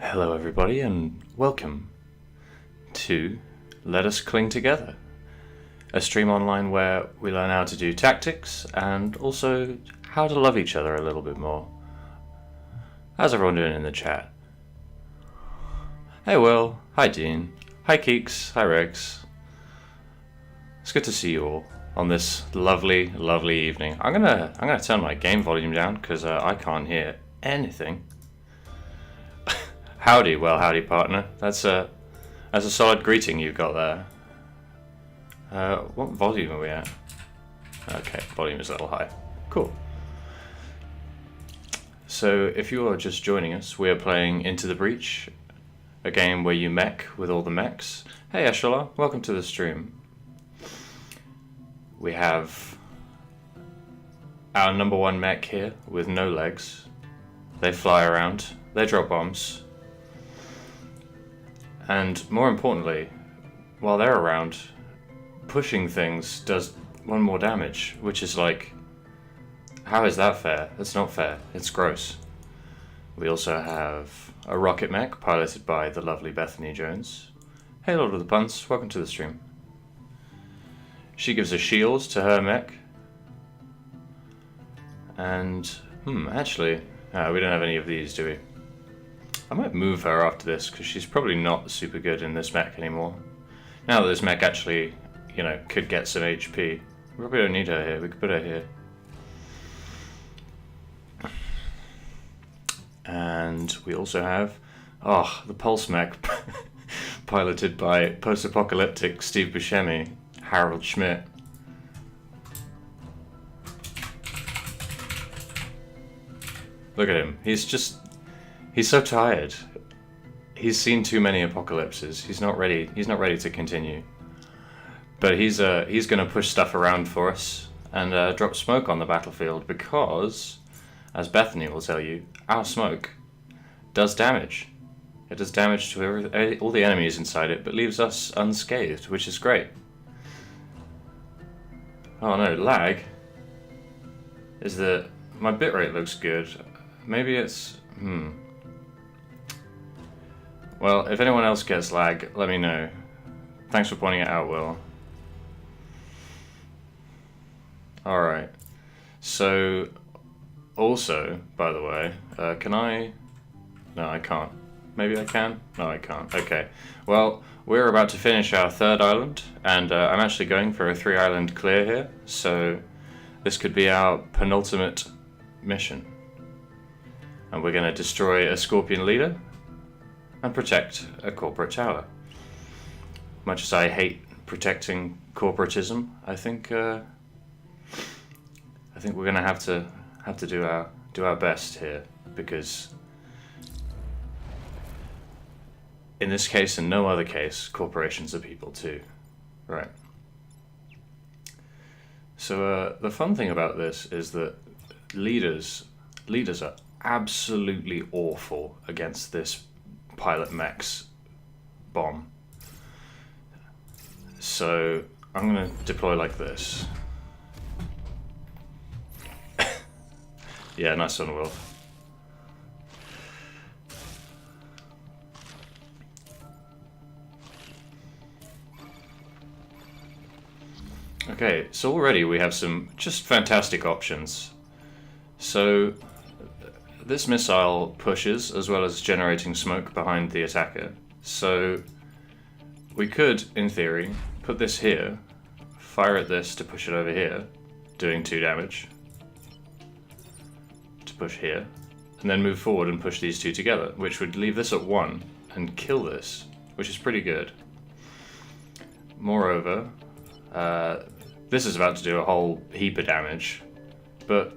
Hello everybody and welcome to Let Us Cling Together, a stream online where we learn how to do tactics and also how to love each other a little bit more. How's everyone doing in the chat? Hey Will, hi Dean, hi Keeks, hi Rex. It's good to see you all on this lovely evening. I'm gonna turn my game volume down because I can't hear anything. Howdy, well howdy partner. That's a solid greeting you got there. What volume are we at? Okay, volume is a little high. Cool. So if you are just joining us, we are playing Into the Breach, a game where you mech with all the mechs. Hey Eshala, welcome to the stream. We have our number one mech here with no legs. They fly around, they drop bombs. And more importantly, while they're around, pushing things does one more damage, which is like, how is that fair? It's not fair, it's gross. We also have a rocket mech piloted by the lovely Bethany Jones. Hey Lord of the Puns, welcome to the stream. She gives a shield to her mech. And, actually, we don't have any of these, do we? I might move her after this, because she's probably not super good in this mech anymore. Now that this mech actually, could get some HP. We probably don't need her here, we could put her here. And we also have, the Pulse mech, piloted by post-apocalyptic Steve Buscemi, Harold Schmidt. Look at him, he's so tired. He's seen too many apocalypses. He's not ready to continue. But he's gonna push stuff around for us and drop smoke on the battlefield because, as Bethany will tell you, our smoke does damage. It does damage to all the enemies inside it, but leaves us unscathed, which is great. Oh no, lag? Is that my bitrate looks good? Maybe it's Well, if anyone else gets lag, let me know. Thanks for pointing it out, Will. Alright. So, also, by the way, can I... No, I can't. Maybe I can? No, I can't. Okay. Well, we're about to finish our third island, and I'm actually going for a 3-island clear here, so this could be our penultimate mission. And we're going to destroy a Scorpion leader and protect a corporate tower. Much as I hate protecting corporatism, I think we're going to have to do our best here, because in this case and no other case, corporations are people too, right? So the fun thing about this is that leaders are absolutely awful against this pilot mech's bomb. So I'm going to deploy like this. Yeah, nice one, Will. Okay, so already we have some just fantastic options. So this missile pushes as well as generating smoke behind the attacker. So we could, in theory, put this here, fire at this to push it over here, doing 2 damage, to push here, and then move forward and push these two together, which would leave this at 1 and kill this, which is pretty good. Moreover, this is about to do a whole heap of damage, but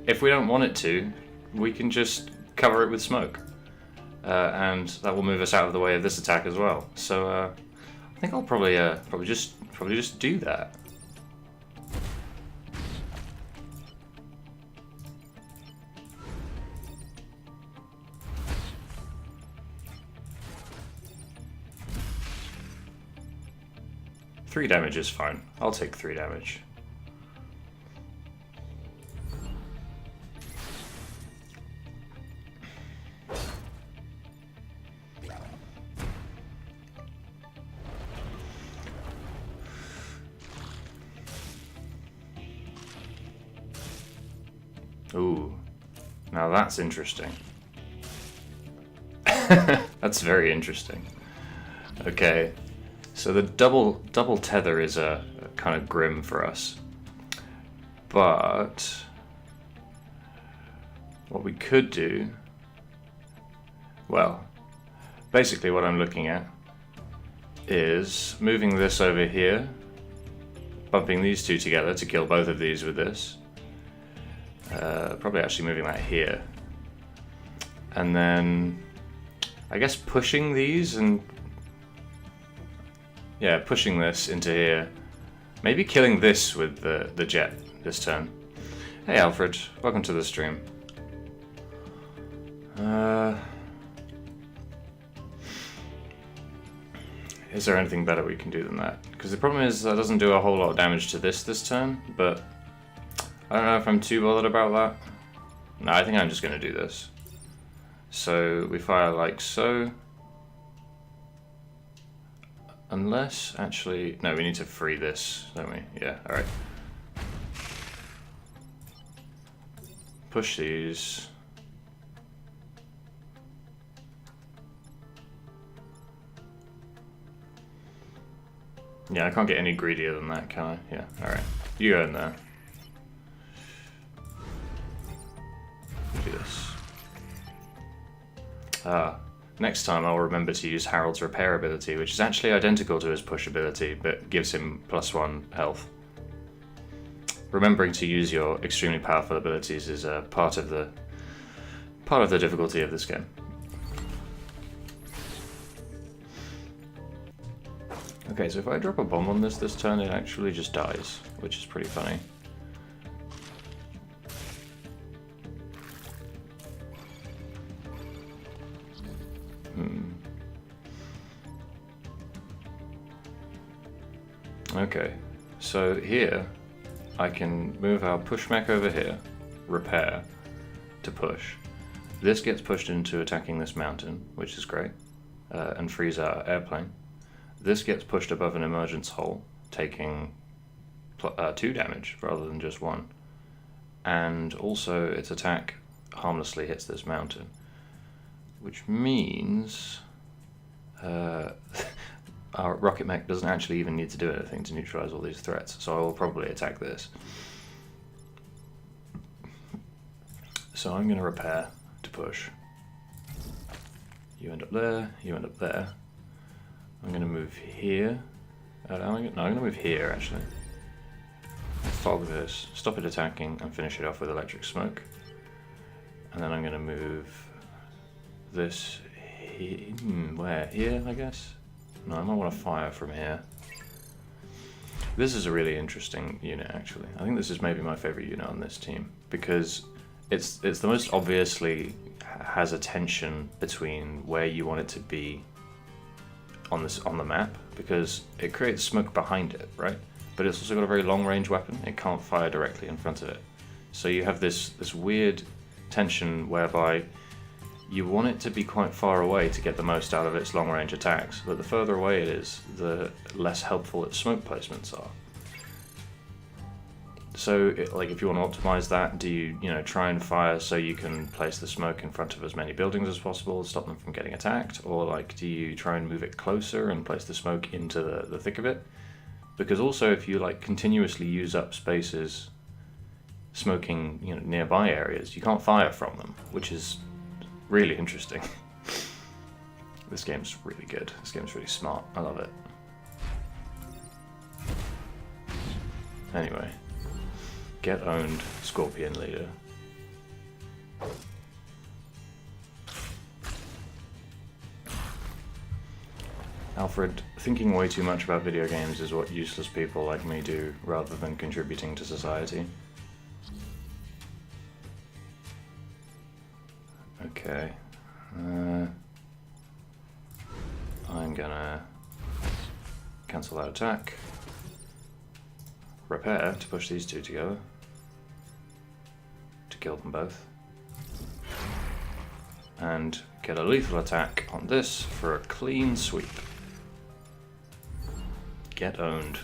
if we don't want it to, we can just cover it with smoke, and that will move us out of the way of this attack as well. So I think I'll probably just do that. Three damage is fine. I'll take 3 damage. Ooh, now that's interesting. That's very interesting. Okay, so the double tether is a kind of grim for us, but what we could do, well, basically what I'm looking at is moving this over here, bumping these two together to kill both of these with this. Probably actually moving that here. And then, I guess pushing these and... yeah, pushing this into here. Maybe killing this with the jet this turn. Hey Alfred, welcome to the stream. Is there anything better we can do than that? Because the problem is that doesn't do a whole lot of damage to this turn, but I don't know if I'm too bothered about that. No, I think I'm just going to do this. So we fire like so. Unless, actually, no, we need to free this, don't we? Yeah, alright. Push these. Yeah, I can't get any greedier than that, can I? Yeah, alright. You go in there. Do this. Next time I'll remember to use Harold's repair ability, which is actually identical to his push ability, but gives him +1 health. Remembering to use your extremely powerful abilities is part of the difficulty of this game. Okay, so if I drop a bomb on this turn, it actually just dies, which is pretty funny. Okay, so here I can move our push mech over here, repair, to push. This gets pushed into attacking this mountain, which is great, and frees our airplane. This gets pushed above an emergence hole, taking 2 damage rather than just 1. And also its attack harmlessly hits this mountain, which means our rocket mech doesn't actually even need to do anything to neutralize all these threats, so I will probably attack this. So I'm going to repair to push. You end up there, you end up there. I'm going to move here. I'm going to move here actually. Fog this, stop it attacking, and finish it off with electric smoke. And then I'm going to move this here. Where? Here, I guess? No, I might want to fire from here. This is a really interesting unit, actually. I think this is maybe my favorite unit on this team, because it's the most obviously has a tension between where you want it to be on the map, because it creates smoke behind it, right? But it's also got a very long-range weapon. It can't fire directly in front of it. So you have this weird tension whereby you want it to be quite far away to get the most out of its long-range attacks, but the further away it is, the less helpful its smoke placements are. So, like, if you want to optimize that, do you try and fire so you can place the smoke in front of as many buildings as possible, stop them from getting attacked, or like, do you try and move it closer and place the smoke into the thick of it? Because also, if you like continuously use up spaces, smoking nearby areas, you can't fire from them, which is really interesting. This game's really good. This game's really smart. I love it. Anyway, get owned, Scorpion Leader. Alfred, thinking way too much about video games is what useless people like me do, rather than contributing to society. Okay. I'm gonna cancel that attack. Repair to push these two together. To kill them both. And get a lethal attack on this for a clean sweep. Get owned.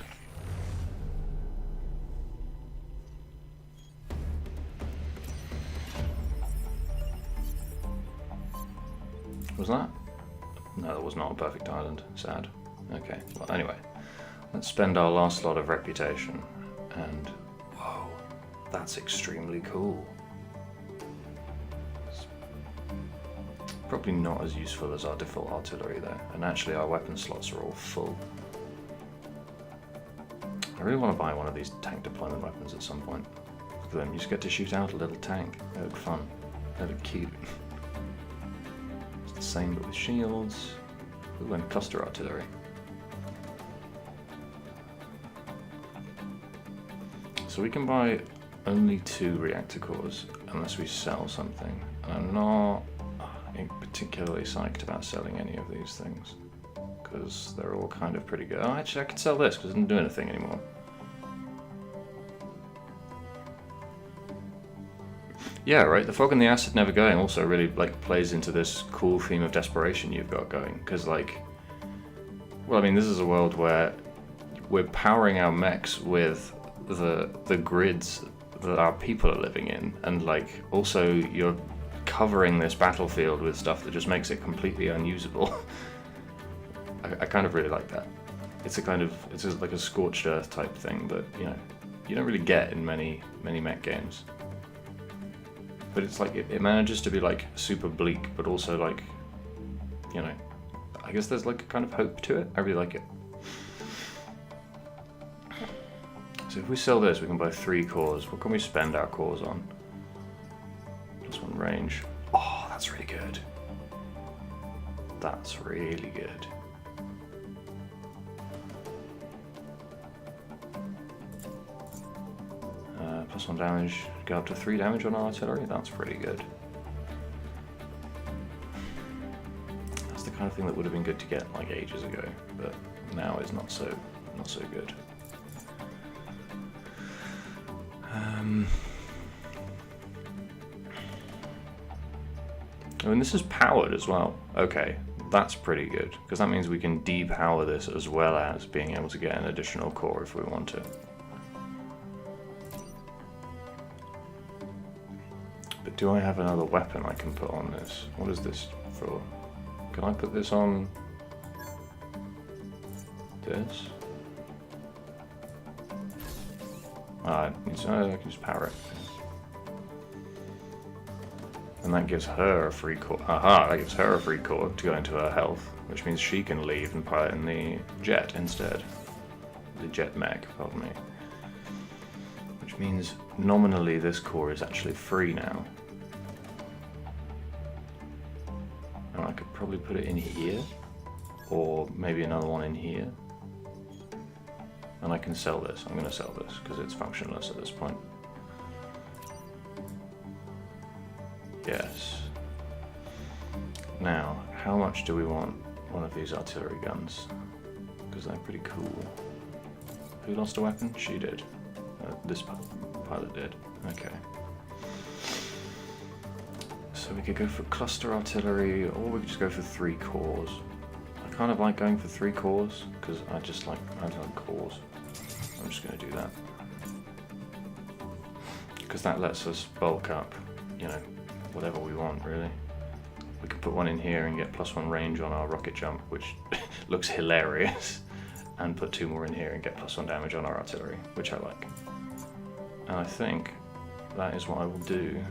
Was that? No, that was not a perfect island. Sad. Okay, well, anyway. Let's spend our last slot of reputation. And, whoa, that's extremely cool. It's probably not as useful as our default artillery, though. And actually, our weapon slots are all full. I really want to buy one of these tank deployment weapons at some point. Look at them, you just get to shoot out a little tank. They look fun. They look cute. It's the same but with shields. Ooh, and cluster artillery. So we can buy only 2 reactor cores unless we sell something. And I'm not particularly psyched about selling any of these things, because they're all kind of pretty good. Oh, actually I could sell this because it doesn't do anything anymore. Yeah, right, the fog and the acid never going also really like plays into this cool theme of desperation you've got going, because like, well, I mean, this is a world where we're powering our mechs with the grids that our people are living in, and like also you're covering this battlefield with stuff that just makes it completely unusable. I kind of really like that. It's a kind of, it's like a scorched earth type thing that, you know, you don't really get in many mech games. But it's like, it manages to be like super bleak, but also like, you know, I guess there's like a kind of hope to it. I really like it. So if we sell this, we can buy 3 cores. What can we spend our cores on? +1 range. Oh, that's really good. That's really good. +1 damage, go up to 3 damage on our artillery. That's pretty good. That's the kind of thing that would have been good to get like ages ago, but now is not so good. Oh, and this is powered as well. Okay, that's pretty good, because that means we can depower this as well as being able to get an additional core if we want to. But do I have another weapon I can put on this? What is this for? Can I put this on this? I can just power it. And that gives her a free core. Aha, that gives her a free core to go into her health, which means she can leave and pilot in the jet instead. The jet mech, pardon me. Which means nominally this core is actually free now. And I could probably put it in here, or maybe another one in here. And I can sell this. I'm going to sell this because it's functionless at this point. Yes. Now, how much do we want one of these artillery guns? Because they're pretty cool. Who lost a weapon? She did. This pilot did. Okay. So we could go for cluster artillery, or we could just go for 3 cores. I kind of like going for 3 cores, because I like cores. I'm just going to do that. Because that lets us bulk up, you know, whatever we want, really. We could put one in here and get +1 range on our rocket jump, which looks hilarious, and put 2 more in here and get +1 damage on our artillery, which I like. And I think that is what I will do.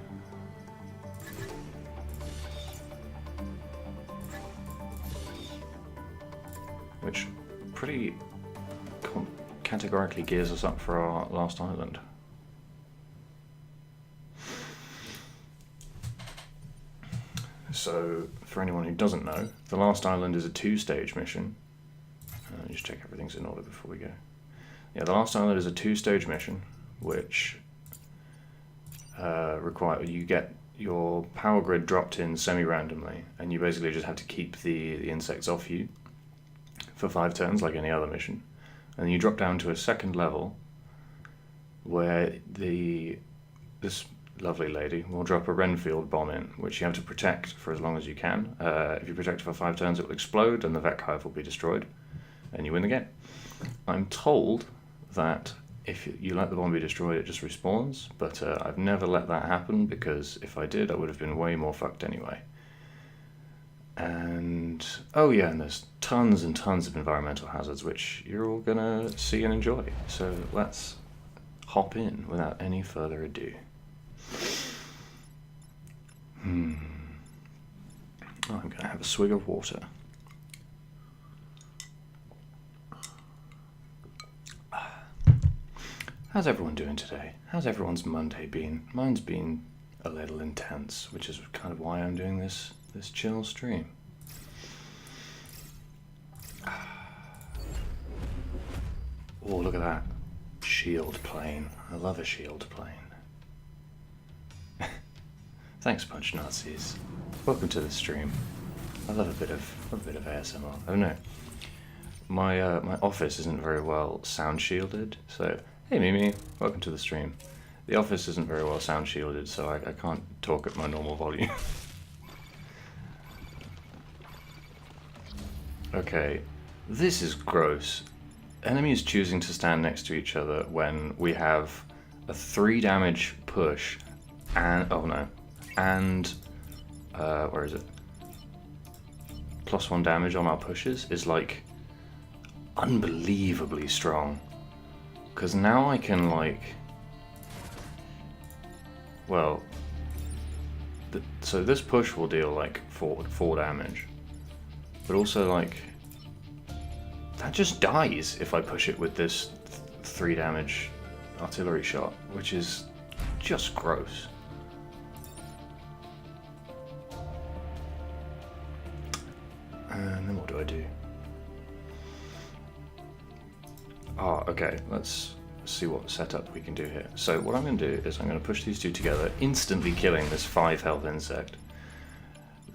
Which pretty categorically gears us up for our last island. So, for anyone who doesn't know, the last island is a 2-stage mission. Just check everything's in order before we go. Yeah, the last island is a 2-stage mission, which you get your power grid dropped in semi-randomly, and you basically just have to keep the insects off you for 5 turns, like any other mission. And then you drop down to a 2nd level, where this lovely lady will drop a Renfield bomb in, which you have to protect for as long as you can. If you protect it for 5 turns, it will explode, and the Vet Hive will be destroyed, and you win the game. I'm told that if you let the bomb be destroyed, it just respawns, but I've never let that happen, because if I did, I would have been way more fucked anyway. And, oh yeah, and there's tons and tons of environmental hazards which you're all gonna see and enjoy. So let's hop in without any further ado. Oh, I'm gonna have a swig of water. How's everyone doing today? How's everyone's Monday been? Mine's been a little intense, which is kind of why I'm doing this chill stream. Oh, look at that. Shield plane. I love a shield plane. Thanks, Punch Nazis. Welcome to the stream. I love a bit of ASMR. I don't know. My office isn't very well sound shielded, so hey Mimi, welcome to the stream. The office isn't very well sound shielded, so I can't talk at my normal volume. Okay, this is gross. Enemies choosing to stand next to each other when we have a 3 damage push and, oh no, and, where is it? +1 damage on our pushes is like unbelievably strong. Because now I can like, well, so this push will deal like 4 damage, but also like, that just dies if I push it with this 3 damage artillery shot, which is just gross. And then what do I do? Oh, okay, let's see what setup we can do here. So what I'm going to do is I'm going to push these two together, instantly killing this 5 health insect.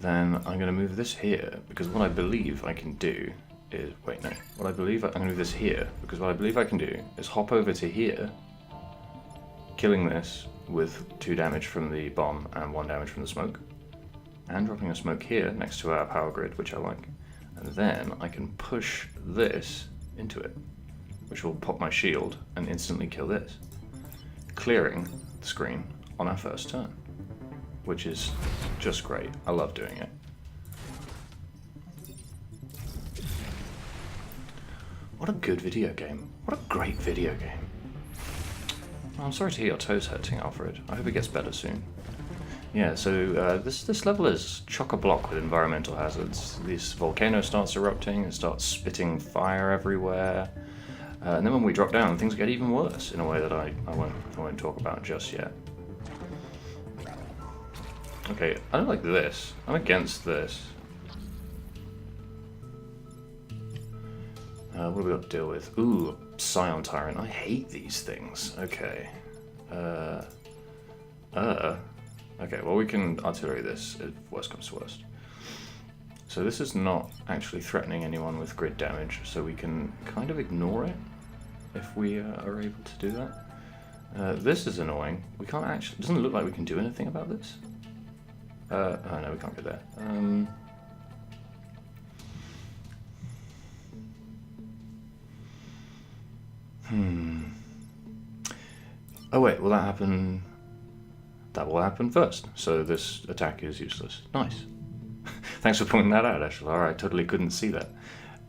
Then I'm going to move this here, because what I believe I can do is, wait, no. What I believe, I'm going to move this here, because what I believe I can do is hop over to here, killing this with 2 damage from the bomb and 1 damage from the smoke, and dropping a smoke here next to our power grid, which I like. And then I can push this into it, which will pop my shield and instantly kill this, clearing the screen on our first turn, which is just great. I love doing it. What a good video game. What a great video game. I'm sorry to hear your toes hurting, Alfred. I hope it gets better soon. Yeah, so this level is chock-a-block with environmental hazards. This volcano starts erupting, it starts spitting fire everywhere. And then when we drop down, things get even worse in a way that I won't talk about just yet. Okay, I don't like this. I'm against this. What have we got to deal with? Ooh, Scion Tyrant. I hate these things. Okay. Okay, well we can artillery this if worst comes to worst. So this is not actually threatening anyone with grid damage, so we can kind of ignore it if we are able to do that. This is annoying. We can't actually, it doesn't look like we can do anything about this. Oh no, we can't go there. Oh wait, will that happen? That will happen first, so this attack is useless. Nice. Thanks for pointing that out, actually. I totally couldn't see that.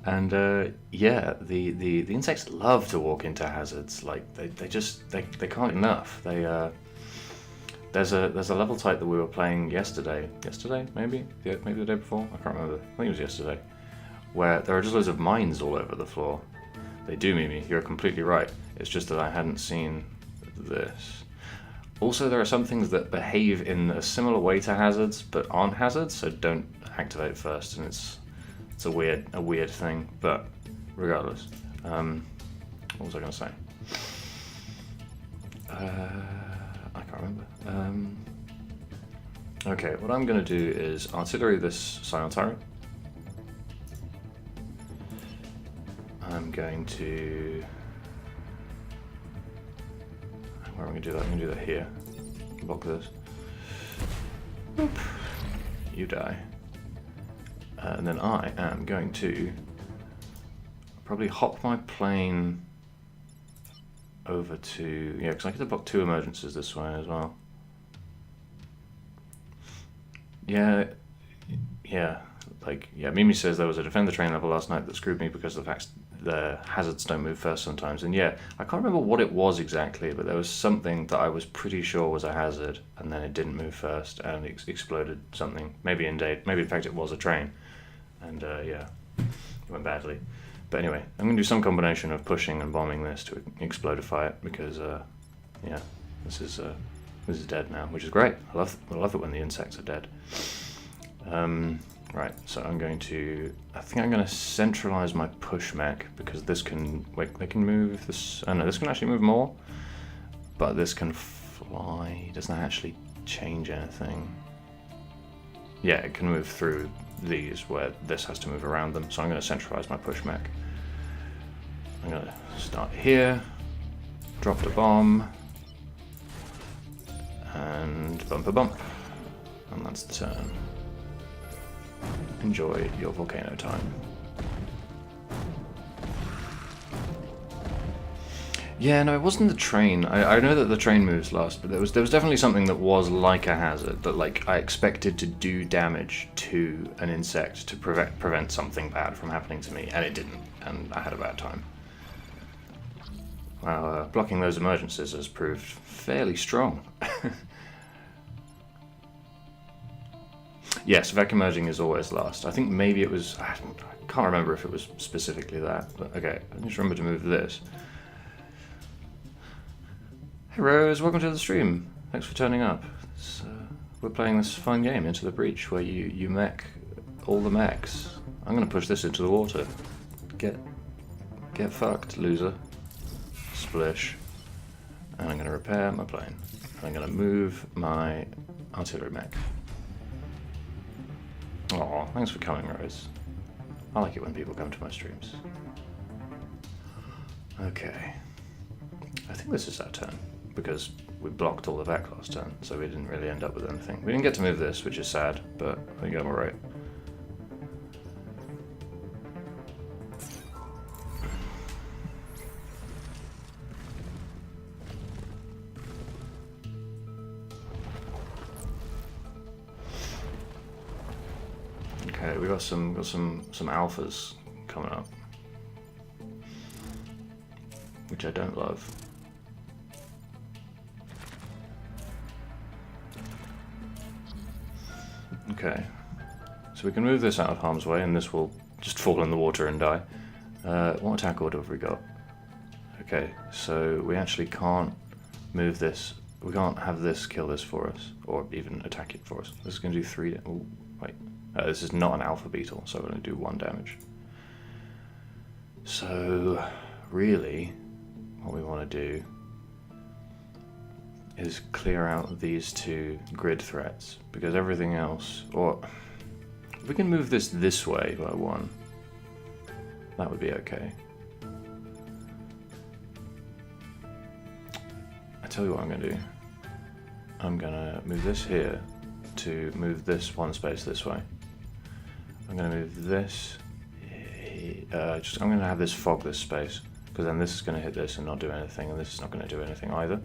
And yeah, the insects love to walk into hazards. Like they can't enough. There's a level type that we were playing yesterday. Yesterday, maybe the day before. I can't remember. I think it was yesterday. Where there are just loads of mines all over the floor. They do, Mimi. You're completely right. It's just that I hadn't seen this. Also, there are some things that behave in a similar way to hazards, but aren't hazards, so don't activate first, and it's a weird thing. But regardless, what was I going to say? I can't remember. Okay, what I'm going to do is artillery this Scion Tyrant. I'm going to... Where am I going to do that? I'm going to do that here. Block this. Boop. You die. And then I am going to probably hop my plane over to... Yeah, because I get to block 2 emergencies this way as well. Yeah, like, yeah, Mimi says there was a defend the train level last night that screwed me because of the fact the hazards don't move first sometimes. And yeah, I can't remember what it was exactly, but there was something that I was pretty sure was a hazard, and then it didn't move first, and it exploded something. Maybe in fact it was a train, and yeah, it went badly. But anyway, I'm going to do some combination of pushing and bombing this to explodify it, because yeah, this is dead now, which is great. I love it when the insects are dead. Right, so I think I'm going to centralize my push mech, because this can, wait, they can move this, oh no, this can actually move more, but this can fly. Doesn't that actually change anything? Yeah, it can move through these where this has to move around them, so I'm going to centralize my push mech. I'm going to start here, drop the bomb, and bump a bump, and that's the turn. Enjoy your volcano time. Yeah, no, it wasn't the train. I know that the train moves last, but there was definitely something that was like a hazard, that like I expected to do damage to an insect to prevent something bad from happening to me, and it didn't, and I had a bad time. Well, blocking those emergencies has proved fairly strong. Yes, vacuum merging is always last. I think maybe it was, I can't remember if it was specifically that, but okay, I just remember to move this. Hey Rose, welcome to the stream. Thanks for turning up. We're playing this fun game, Into the Breach, where you mech all the mechs. I'm gonna push this into the water. Get fucked, loser. Splish. And I'm gonna repair my plane. I'm gonna move my artillery mech. Aw, thanks for coming, Rose. I like it when people come to my streams. Okay. I think this is our turn, because we blocked all the back last turn, so we didn't really end up with anything. We didn't get to move this, which is sad, but I think I'm alright. Okay, we got some alphas coming up, which I don't love. Okay, so we can move this out of harm's way, and this will just fall in the water and die. What attack order have we got? Okay, so we actually can't move this. We can't have this kill this for us, or even attack it for us. This is going to do 3. Ooh, wait. This is not an alpha beetle, so we're going to do 1 damage. So, really, what we want to do is clear out these 2 grid threats, because everything else, or we can move this way by 1. That would be okay. I tell you what I'm going to do. I'm going to move this here to move this 1 space this way. I'm going to move this, I'm going to have this fog this space, because then this is going to hit this and not do anything, and this is not going to do anything either.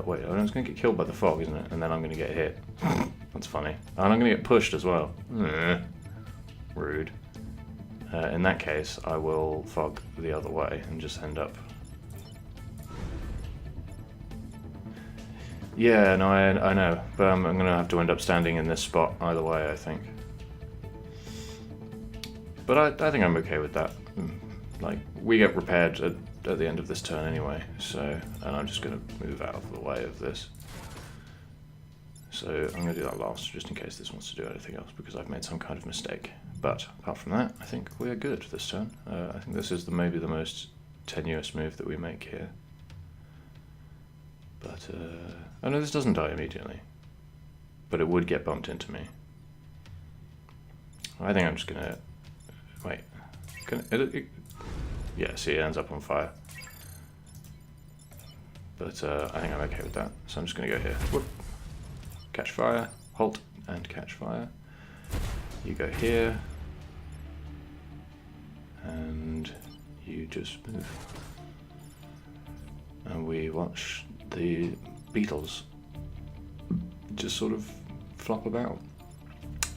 Wait, I'm just going to get killed by the fog, isn't it? And then I'm going to get hit. That's funny. And I'm going to get pushed as well. Rude. In that case, I will fog the other way and just end up... Yeah, no, I know, but I'm going to have to end up standing in this spot either way, I think. But I think I'm okay with that. Like, we get repaired at the end of this turn anyway, so, and I'm just going to move out of the way of this. So I'm going to do that last, just in case this wants to do anything else, because I've made some kind of mistake. But apart from that, I think we're good this turn. I think this is maybe the most tenuous move that we make here. But, oh no, this doesn't die immediately. But it would get bumped into me. I think I'm just going to... Wait. Yeah, see, it ends up on fire. But I think I'm okay with that. So I'm just going to go here. Whoop. Catch fire. Halt and catch fire. You go here. And you just move. And we watch the beetles just sort of flop about.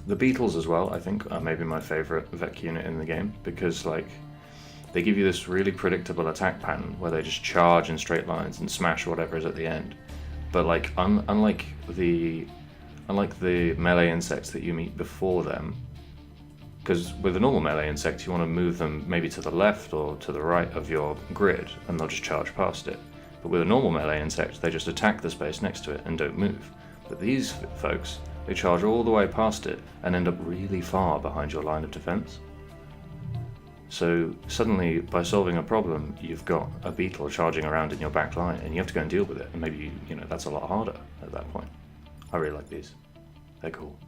The beetles as well, I think, are maybe my favorite Vec unit in the game, because like they give you this really predictable attack pattern where they just charge in straight lines and smash whatever is at the end. But like unlike the melee insects that you meet before them, because with a normal melee insect you want to move them maybe to the left or to the right of your grid and they'll just charge past it. But with a normal melee insect they just attack the space next to it and don't move. But these folks, they charge all the way past it and end up really far behind your line of defense. So suddenly, by solving a problem, you've got a beetle charging around in your back line, and you have to go and deal with it. And maybe that's a lot harder at that point. I really like these; they're cool.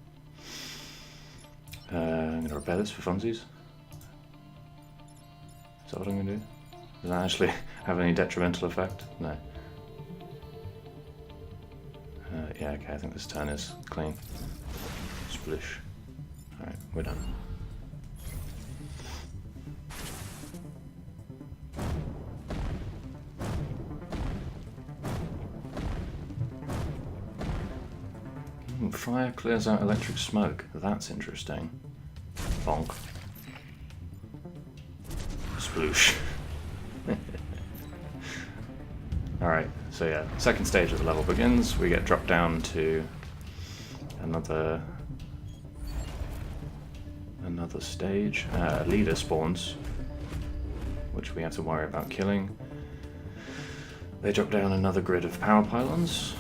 I'm gonna repair this for funsies. Is that what I'm gonna do? Does that actually have any detrimental effect? No. Yeah, okay, I think this turn is clean. Splish. Alright, we're done. Fire clears out electric smoke. That's interesting. Bonk. Sploosh. Alright, so yeah, second stage of the level begins. We get dropped down to another stage. Leader spawns, which we have to worry about killing. They drop down another grid of power pylons.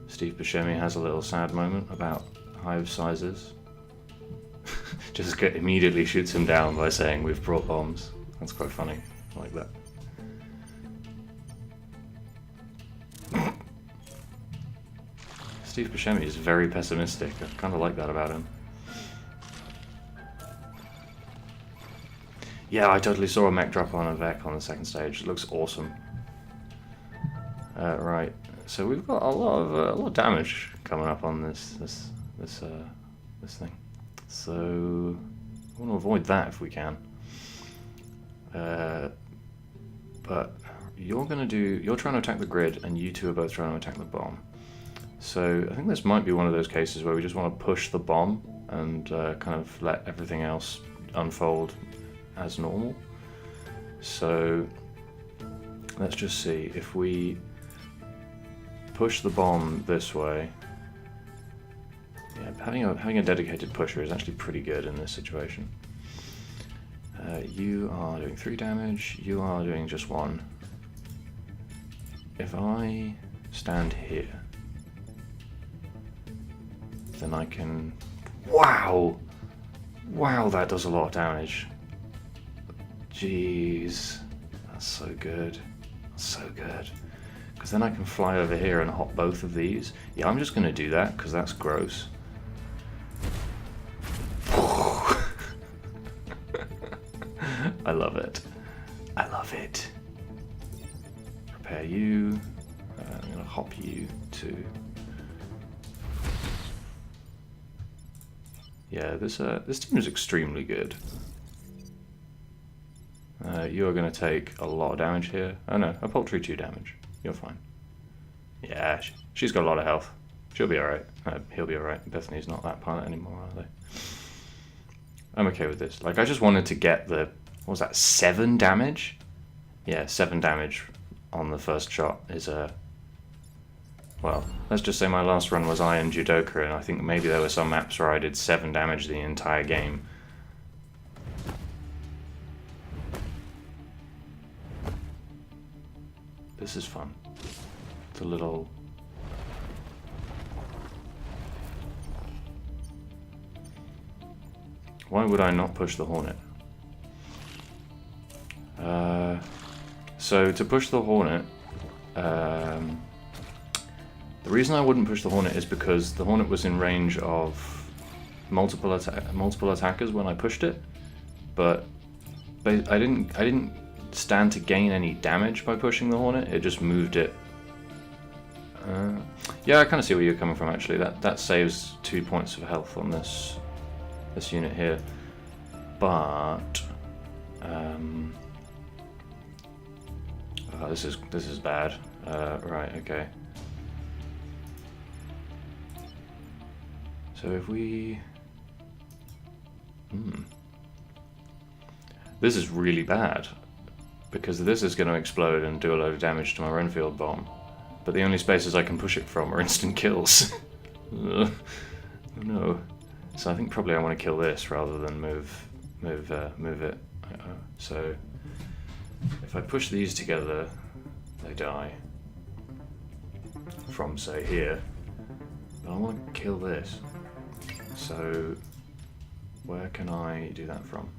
Steve Buscemi has a little sad moment about hive sizes. Just immediately shoots him down by saying we've brought bombs. That's quite funny. I like that. Steve Buscemi is very pessimistic. I kind of like that about him. Yeah, I totally saw a mech drop on a Vec on the second stage. It looks awesome. Right, so we've got a lot of damage coming up on this thing. So I want to avoid that if we can. But you're trying to attack the grid, and you two are both trying to attack the bomb. So I think this might be one of those cases where we just want to push the bomb and kind of let everything else unfold as normal. So let's just see if we push the bomb this way. Yeah, having a dedicated pusher is actually pretty good in this situation. You are doing 3 damage, you are doing just 1. If I stand here, then I can... Wow! Wow, that does a lot of damage. Jeez. That's so good. That's so good. Because then I can fly over here and hop both of these. Yeah, I'm just going to do that because that's gross. I love it. I love it. Prepare you. I'm going to hop you to... Yeah, this team is extremely good. You are going to take a lot of damage here. Oh no, a paltry 2 damage. You're fine. Yeah, she's got a lot of health. She'll be alright. He'll be alright. Bethany's not that pilot anymore, are they? I'm okay with this. Like, I just wanted to get the... What was that, 7 damage? Yeah, 7 damage on the first shot is a... Well, let's just say my last run was Iron Judoka, and I think maybe there were some maps where I did 7 damage the entire game. This is fun. It's a little... Why would I not push the Hornet? So to push the Hornet, the reason I wouldn't push the Hornet is because the Hornet was in range of multiple attackers when I pushed it, but I didn't stand to gain any damage by pushing the Hornet. It just moved it. Yeah, I kind of see where you're coming from. Actually, that saves 2 points of health on this unit here, but oh, this is bad. Right, okay. So if we... This is really bad, because this is going to explode and do a load of damage to my Renfield bomb. But the only spaces I can push it from are instant kills. Oh no. So I think probably I want to kill this rather than move it. So if I push these together, they die. From, say, here. But I want to kill this. So where can I do that from?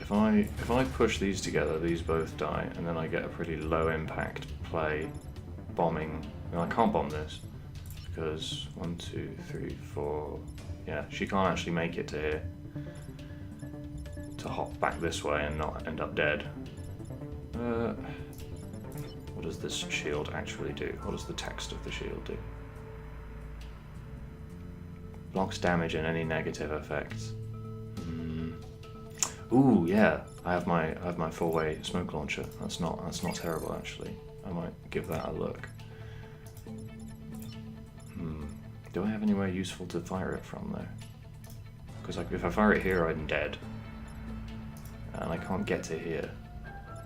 If I push these together, these both die, and then I get a pretty low impact play bombing. No, I can't bomb this because 1, 2, 3, 4. Yeah, she can't actually make it to here to hop back this way and not end up dead. What does this shield actually do? What does the text of the shield do? Blocks damage and any negative effects. Ooh, yeah. I have my 4-way smoke launcher. That's not terrible actually. I might give that a look. Do I have anywhere useful to fire it from though? Because if I fire it here, I'm dead, and I can't get to here.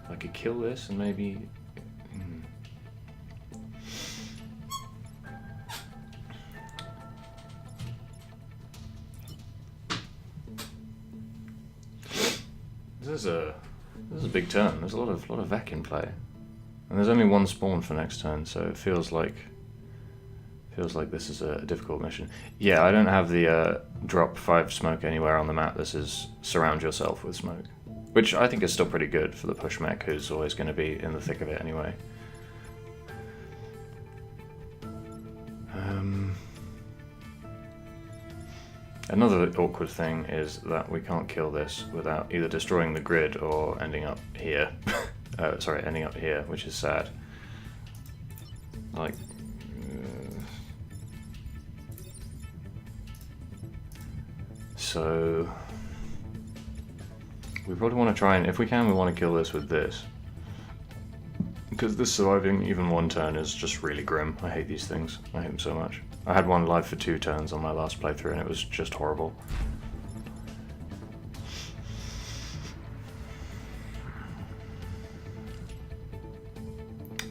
I could kill this and maybe. This is a big turn. There's a lot of Vec in play, and there's only one spawn for next turn, so it feels like this is a difficult mission. Yeah, I don't have the drop 5 smoke anywhere on the map. This is surround yourself with smoke, which I think is still pretty good for the push mech, who's always going to be in the thick of it anyway. Another awkward thing is that we can't kill this without either destroying the grid or ending up here. Ending up here, which is sad. Like, so we probably want to try and, if we can, we want to kill this with this. Because this surviving even one turn is just really grim. I hate these things. I hate them so much. I had one live for 2 turns on my last playthrough and it was just horrible.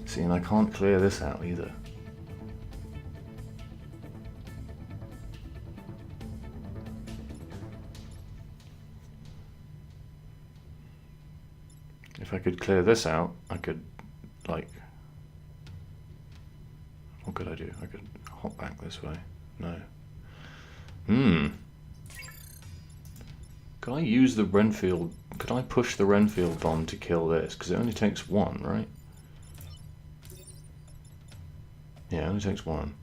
See, and I can't clear this out either. If I could clear this out, I could, like... What could I do? I could hop back this way. No. Could I use the Renfield... Could I push the Renfield bomb to kill this? Because it only takes 1, right? Yeah, it only takes 1.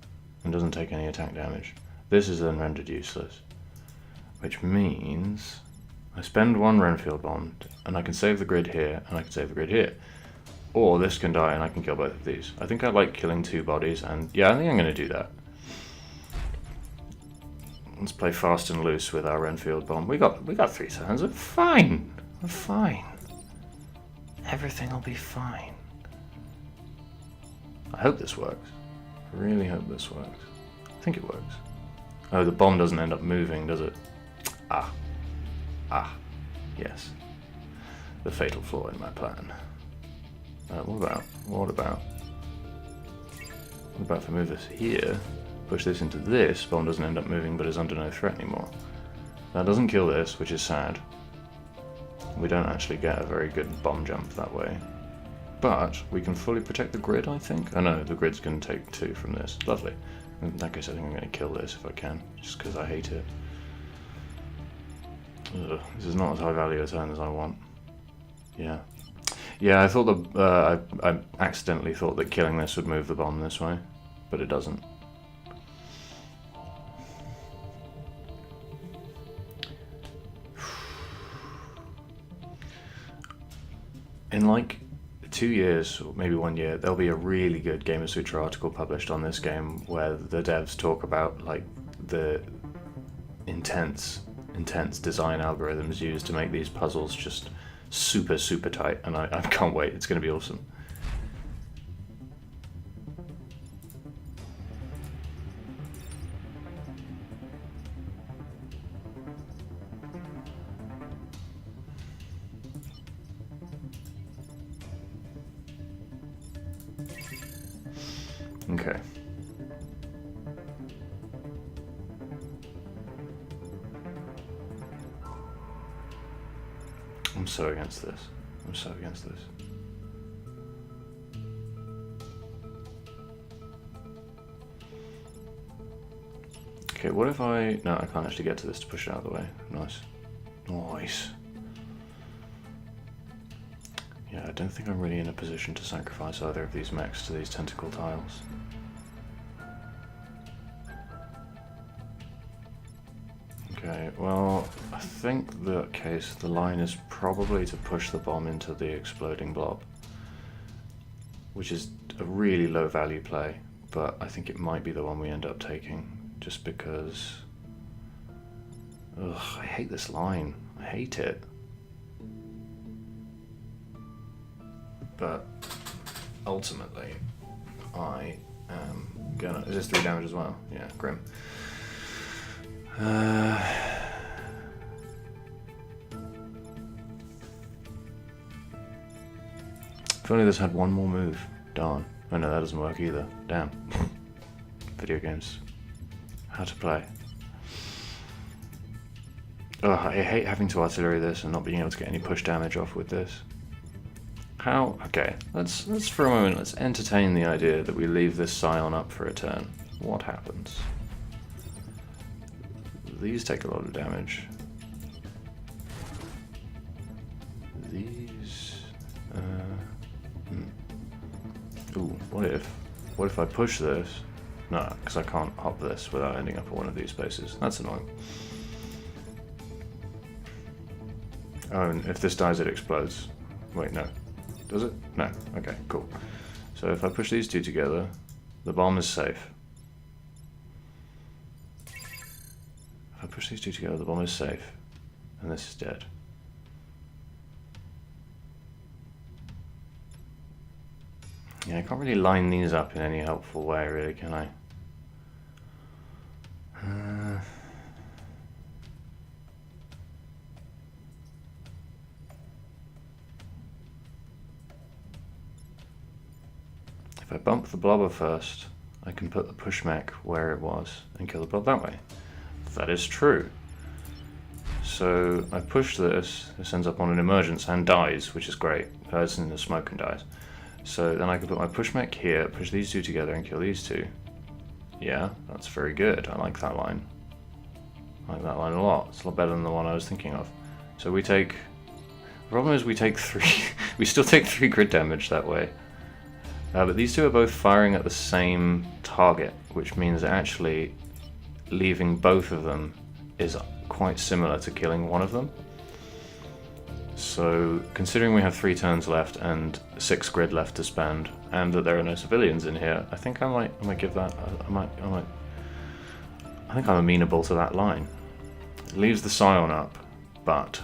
And doesn't take any attack damage. This is then rendered useless. Which means... I spend 1 Renfield bomb, and I can save the grid here, and I can save the grid here. Or this can die and I can kill both of these. I think I like killing 2 bodies, and yeah, I think I'm going to do that. Let's play fast and loose with our Renfield bomb. We got 3 turns. We're fine. We're fine. Everything will be fine. I hope this works. I really hope this works. I think it works. Oh, the bomb doesn't end up moving, does it? Ah, yes. The fatal flaw in my plan. What about if I move this here, push this into this, bomb doesn't end up moving but is under no threat anymore. That doesn't kill this, which is sad. We don't actually get a very good bomb jump that way. But we can fully protect the grid, I think. Oh no, the grid's going to take 2 from this. Lovely. In that case, I think I'm going to kill this if I can, just because I hate it. Ugh, this is not as high value a turn as I want. Yeah. Yeah, I thought I accidentally thought that killing this would move the bomb this way, but it doesn't. In like 2 years, or maybe 1 year, there'll be a really good Gamer Sutra article published on this game where the devs talk about like the intense design algorithms used to make these puzzles just super tight, and I can't wait. It's going to be awesome. Okay. I'm so against this. I'm so against this. Okay, what if I... No, I can't actually get to this to push it out of the way. Nice. Nice. Yeah, I don't think I'm really in a position to sacrifice either of these mechs to these tentacle tiles. Okay, well, I think the case, the line is probably to push the bomb into the exploding blob, which is a really low value play, but I think it might be the one we end up taking, just because... Ugh, I hate this line. I hate it. But ultimately, I am gonna... Is this 3 damage as well? Yeah, grim. If only this had one more move. Darn. Oh no, that doesn't work either. Damn. Video games. How to play. Ugh, I hate having to artillery this and not being able to get any push damage off with this. How? Okay, let's for a moment, let's entertain the idea that we leave this Scion up for a turn. What happens? These take a lot of damage. These... Ooh, what if I push this? No, because I can't hop this without ending up at one of these spaces. That's annoying. Oh, and if this dies, it explodes. Wait, no. Does it? No. Okay, cool. So if I push these two together, the bomb is safe. If I push these two together, the bomb is safe. And this is dead. Yeah, I can't really line these up in any helpful way, really, can I? If I bump the blobber first, I can put the push mech where it was and kill the blob that way. That is true. So I push this ends up on an emergence and dies, which is great. It's in the smoke and dies. So then I can put my push mech here, push these two together and kill these two. Yeah, that's very good. I like that line. I like that line a lot. It's a lot better than the one I was thinking of. So we take... The problem is we take 3... we still take 3 grid damage that way. But these two are both firing at the same target, which means actually leaving both of them is quite similar to killing one of them. So, considering we have 3 turns left and 6 grid left to spend, and that there are no civilians in here, I think I might give that. I think I'm amenable to that line. It leaves the Scion up, but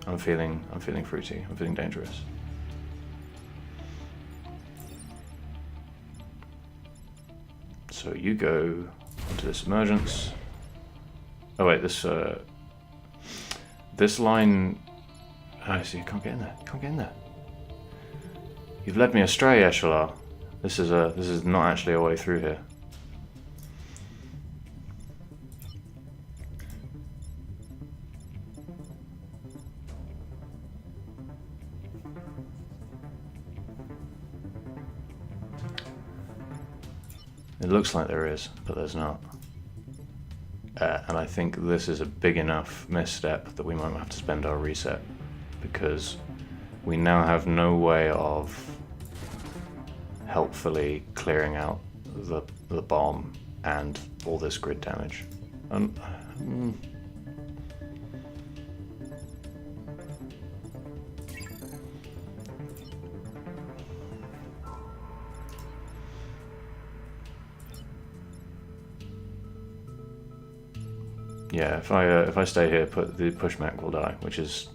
I'm feeling fruity. I'm feeling dangerous. So you go onto this emergence. Oh wait, this line. I see. You can't get in there. You can't get in there. You've led me astray, Eshalar. This is not actually a way through here. It looks like there is, but there's not. And I think this is a big enough misstep that we might have to spend our reset, because we now have no way of helpfully clearing out the bomb and all this grid damage. Yeah, if I stay here, the push mech will die,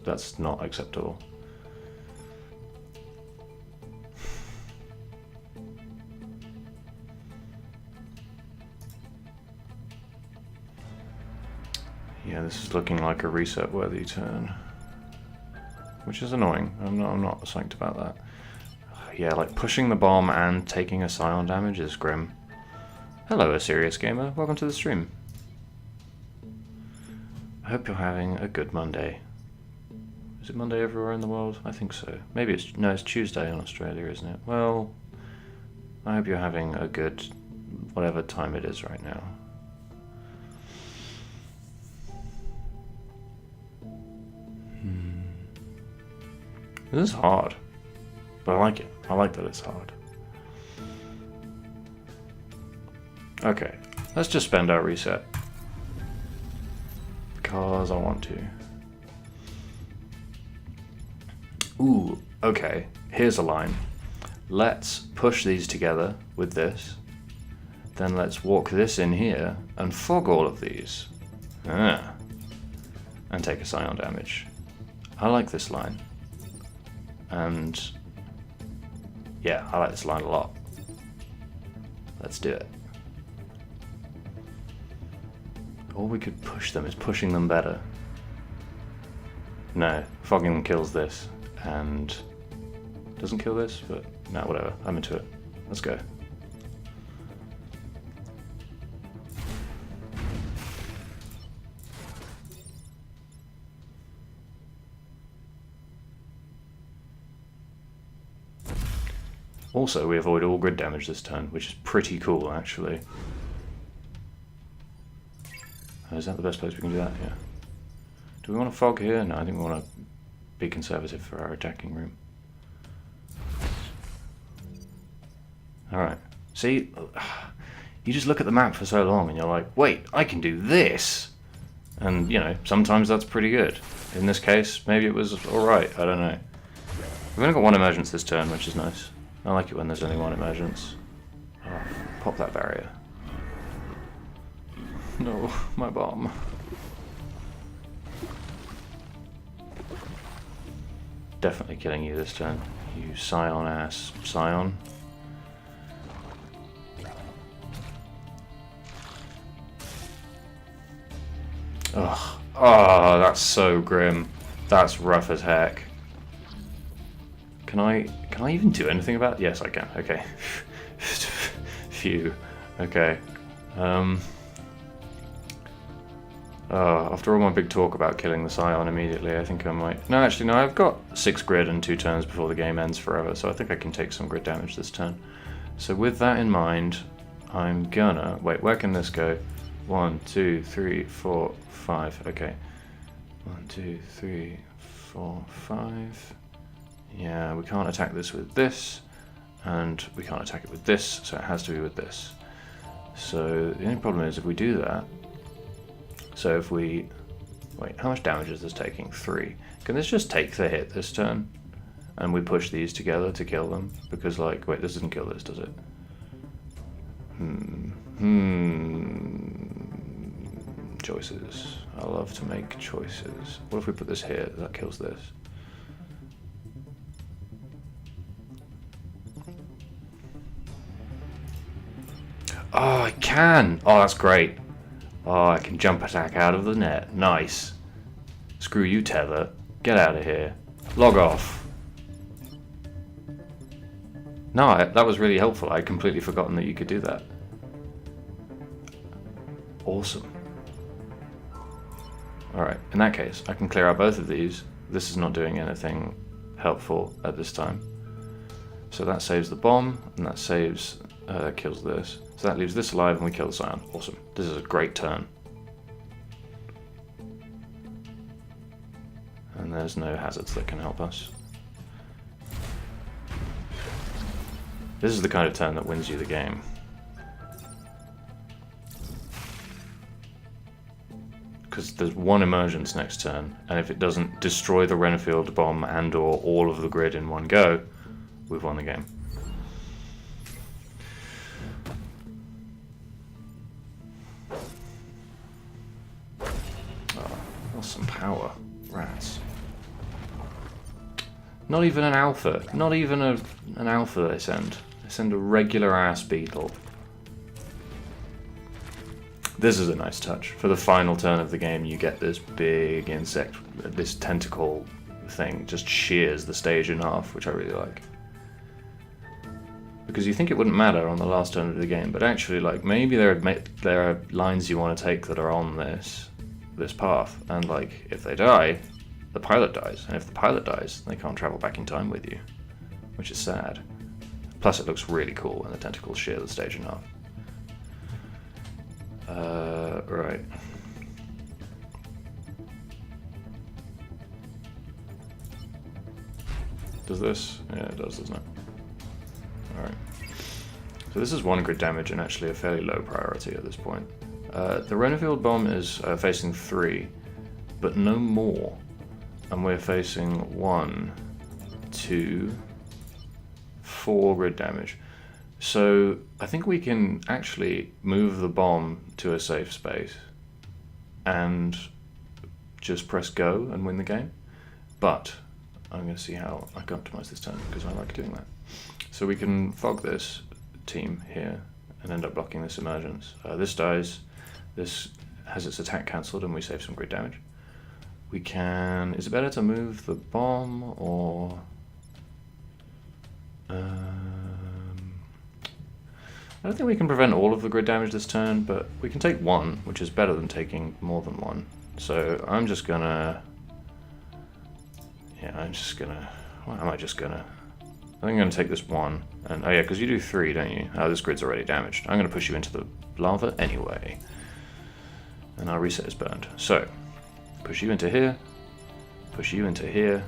that's not acceptable. Yeah, this is looking like a reset-worthy turn, which is annoying. I'm not psyched about that. I yeah, like pushing the bomb and taking a Scion damage is grim. Hello, a serious gamer. Welcome to the stream. I hope you're having a good Monday. Is it Monday everywhere in the world? I think so. Maybe it's... No, it's Tuesday in Australia, isn't it? Well, I hope you're having a good... whatever time it is right now. This is hard. But I like it. I like that it's hard. Okay, let's just spend our reset. Because I want to. Ooh, okay, here's a line. Let's push these together with this. Then let's walk this in here and fog all of these. And take a Scion damage. I like this line. And yeah, I like this line a lot. Let's do it. Or we could push them. Is pushing them better? No, fogging them kills this. And doesn't kill this, but no, whatever. I'm into it. Let's go. Also, we avoid all grid damage this turn, which is pretty cool, actually. Oh, is that the best place we can do that? Yeah. Do we want to fog here? No, I think we want to be conservative for our attacking room. Alright. See? You just look at the map for so long and you're like, wait, I can do this! And, you know, sometimes that's pretty good. In this case, maybe it was alright, I don't know. We've only got one emergence this turn, which is nice. I like it when there's only one emergence. Oh, pop that barrier. No, my bomb. Definitely killing you this turn. You Scion ass Scion. Ugh. Oh, that's so grim. That's rough as heck. Can I even do anything about it? Yes, I can. Okay. Phew. Okay. After all my big talk about killing the Scion immediately, I think I might... No, actually, no, I've got 6 grid and 2 turns before the game ends forever, so I think I can take some grid damage this turn. So with that in mind, I'm gonna... Wait, where can this go? 1, 2, 3, 4, 5. Okay. 1, 2, 3, 4, 5. Yeah, we can't attack this with this, and we can't attack it with this, so it has to be with this. So the only problem is if we do that, so if we... Wait, how much damage is this taking? 3. Can this just take the hit this turn? And we push these together to kill them? Because, like, wait, this doesn't kill this, does it? Choices. I love to make choices. What if we put this here? That kills this. Oh, I can! Oh, that's great. Oh, I can jump attack out of the net. Nice. Screw you, Tether. Get out of here. Log off. No, that was really helpful. I'd completely forgotten that you could do that. Awesome. Alright, in that case, I can clear out both of these. This is not doing anything helpful at this time. So that saves the bomb, and that saves... kills this. So that leaves this alive and we kill the Scion. Awesome. This is a great turn. And there's no hazards that can help us. This is the kind of turn that wins you the game. Because there's one emergence next turn, and if it doesn't destroy the Renfield bomb and or all of the grid in one go, we've won the game. Some power. Rats. Not even an alpha. Not even an alpha they send. They send a regular ass beetle. This is a nice touch. For the final turn of the game, you get this big insect, this tentacle thing just shears the stage in half, which I really like. because you think it wouldn't matter on the last turn of the game, but actually, like, maybe there are lines you want to take that are on this path, and like, if they die, the pilot dies, and if the pilot dies, they can't travel back in time with you, which is sad. Plus, it looks really cool when the tentacles shear the stage enough. Right. Does this? Yeah, it does, doesn't it? Alright. So this is 1 grid damage and actually a fairly low priority at this point. The Renfield bomb is facing 3, but no more. And we're facing 1, 2, 4 grid damage. So I think we can actually move the bomb to a safe space and just press go and win the game. But I'm going to see how I can optimize this turn, because I like doing that. So we can fog this team here and end up blocking this emergence. This dies, this has its attack cancelled, and we save some grid damage. We can... Is it better to move the bomb, or... I don't think we can prevent all of the grid damage this turn, but we can take 1, which is better than taking more than 1. So I'm just gonna... Yeah, I'm just gonna... What am I just gonna... I think I'm gonna take this 1, and... Oh yeah, because you do 3, don't you? Oh, this grid's already damaged. I'm gonna push you into the lava anyway. And our reset is burned. So, push you into here, push you into here,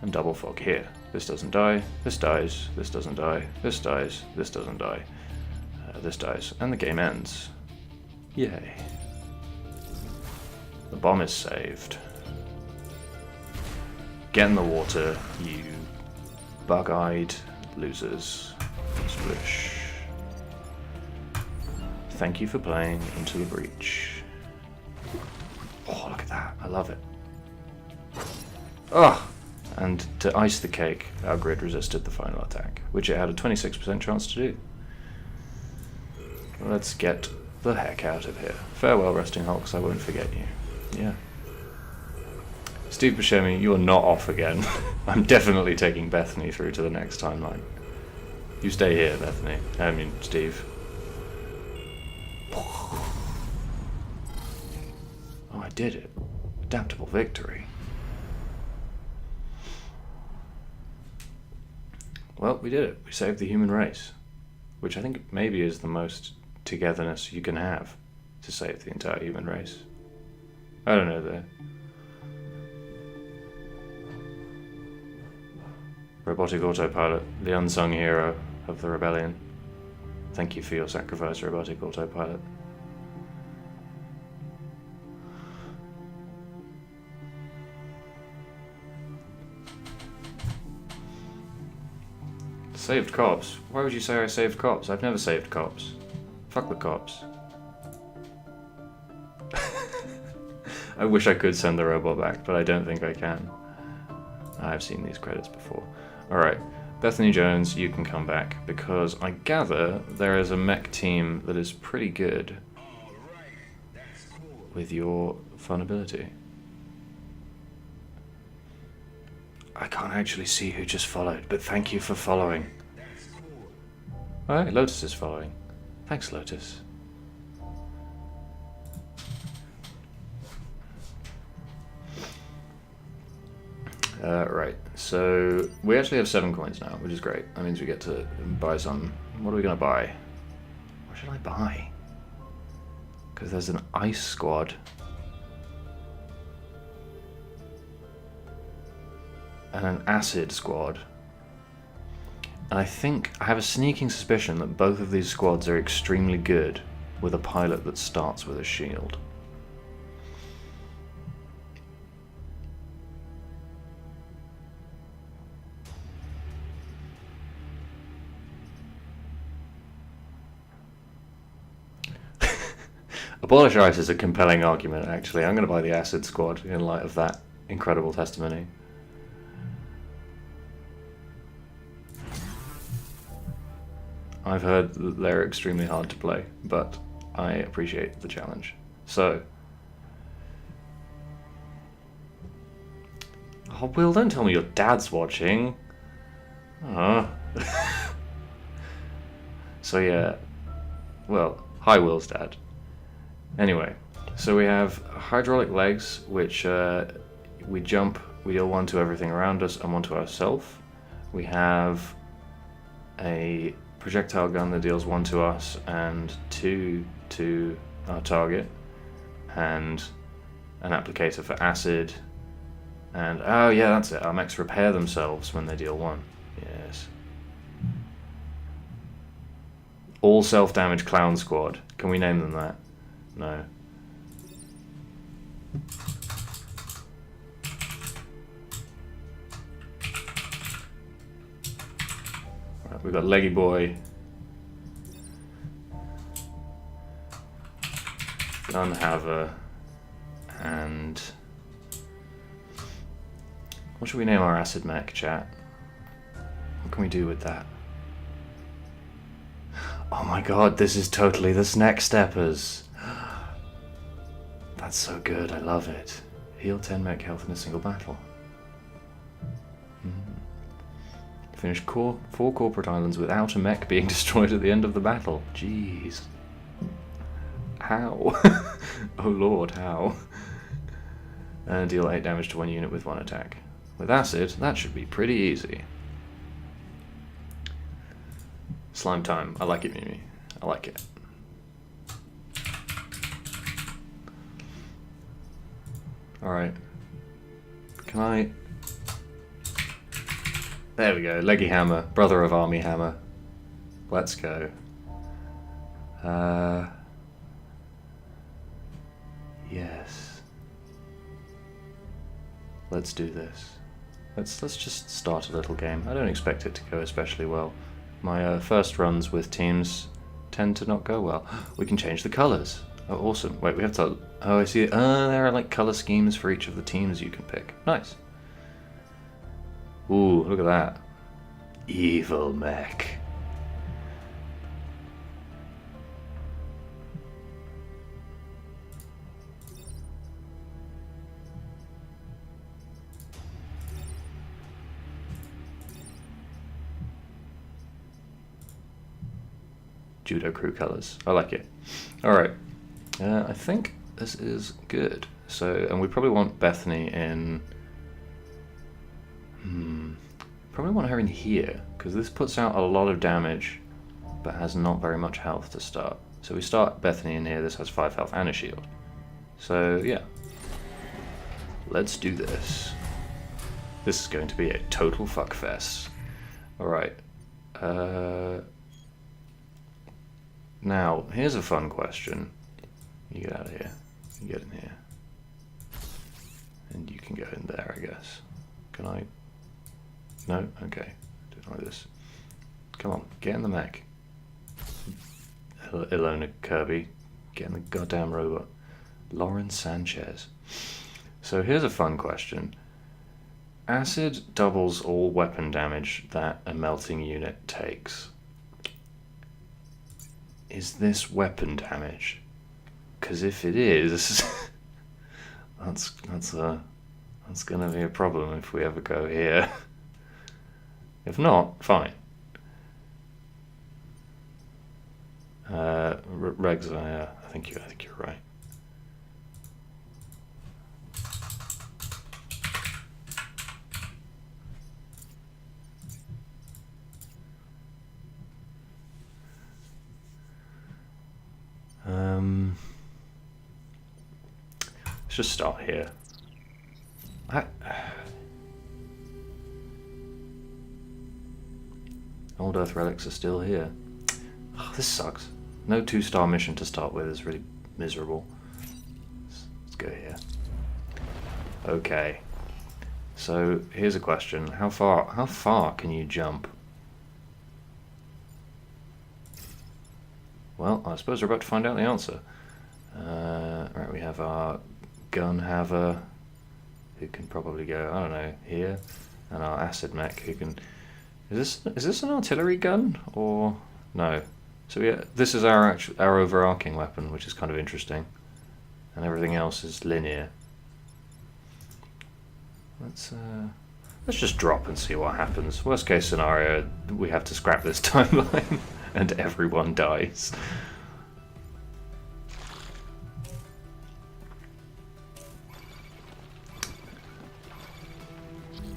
and double fog here. This doesn't die, this dies, this doesn't die, this dies, this doesn't die, this dies, and the game ends. Yay. The bomb is saved. Get in the water, you bug-eyed losers. Splish. Thank you for playing Into the Breach. Oh, look at that. I love it. Ugh! And to ice the cake, our grid resisted the final attack, which it had a 26% chance to do. Let's get the heck out of here. Farewell, Resting Hulks, I won't forget you. Yeah. Steve Buscemi, you are not off again. I'm definitely taking Bethany through to the next timeline. You stay here, Bethany. I mean, Steve. Oh, I did it. Adaptable victory. Well, we did it. We saved the human race. Which I think maybe is the most togetherness you can have to save the entire human race. I don't know though. Robotic autopilot, the unsung hero of the rebellion. Thank you for your sacrifice, robotic autopilot. Saved cops? Why would you say I saved cops? I've never saved cops. Fuck the cops. I wish I could send the robot back, but I don't think I can. I've seen these credits before. Alright, Bethany Jones, you can come back, because I gather there is a mech team that is pretty good with your fun ability. I can't actually see who just followed, but thank you for following. Alright, Lotus is following. Thanks, Lotus. Right, so we actually have 7 coins now, which is great. That means we get to buy some. What are we going to buy? What should I buy? Because there's an ice squad. And an acid squad. And I think, I have a sneaking suspicion that both of these squads are extremely good with a pilot that starts with a shield. Abolish ICE is a compelling argument, actually. I'm going to buy the acid squad in light of that incredible testimony. I've heard that they're extremely hard to play, but I appreciate the challenge. So... Oh, Will, don't tell me your dad's watching. Oh. So yeah, well, hi Will's dad. Anyway, so we have hydraulic legs, which we jump, we deal 1 to everything around us and 1 to ourselves. We have a projectile gun that deals 1 to us and 2 to our target, and an applicator for acid, and oh yeah, that's it, our mechs repair themselves when they deal 1. Yes. All self-damage clown squad. Can we name them that? No. Right, we've got Leggy Boy, Gun Haver, and what should we name our acid mech, chat? What can we do with that? Oh my god, this is totally the Snack Steppers. That's so good, I love it. Heal 10 mech health in a single battle. Finish 4 corporate islands without a mech being destroyed at the end of the battle. Jeez. How? Oh lord, how? And deal 8 damage to 1 unit with 1 attack. With acid, that should be pretty easy. Slime time. I like it, Mimi. I like it. Alright. Can I... There we go. Leggy Hammer. Brother of Army Hammer. Let's go. Yes. Let's do this. Let's just start a little game. I don't expect it to go especially well. My first runs with teams tend to not go well. We can change the colours. Oh, awesome. Wait, we have to... Oh, I see. There are like colour schemes for each of the teams you can pick. Nice. Ooh, look at that. Evil mech. Judo crew colours. I like it. Alright. I think this is good. So, and we probably want Bethany in... Probably want her in here, because this puts out a lot of damage, but has not very much health to start. So we start Bethany in here, this has 5 health and a shield. So, yeah. Let's do this. This is going to be a total fuckfest. Alright. Now, here's a fun question. You get out of here. You get in here. And you can go in there, I guess. Can I? No? Okay. Do it like this. Come on, get in the mech. Ilona Kirby. Get in the goddamn robot. Lauren Sanchez. So here's a fun question. Acid doubles all weapon damage that a melting unit takes. Is this weapon damage? Because if it is, that's gonna be a problem if we ever go here. If not, fine. Regs, I think you're right. Let's just start here. Old Earth relics are still here. Oh, this sucks. No 2-star mission to start with is really miserable. Let's go here. Okay. So here's a question: How far can you jump? Well, I suppose we're about to find out the answer. Right, we have our gun haver, who can probably go, I don't know, here, and our acid mech, who can... Is this an artillery gun or no? So yeah, this is our overarching weapon, which is kind of interesting, and everything else is linear. Let's just drop and see what happens. Worst case scenario, we have to scrap this timeline. and everyone dies.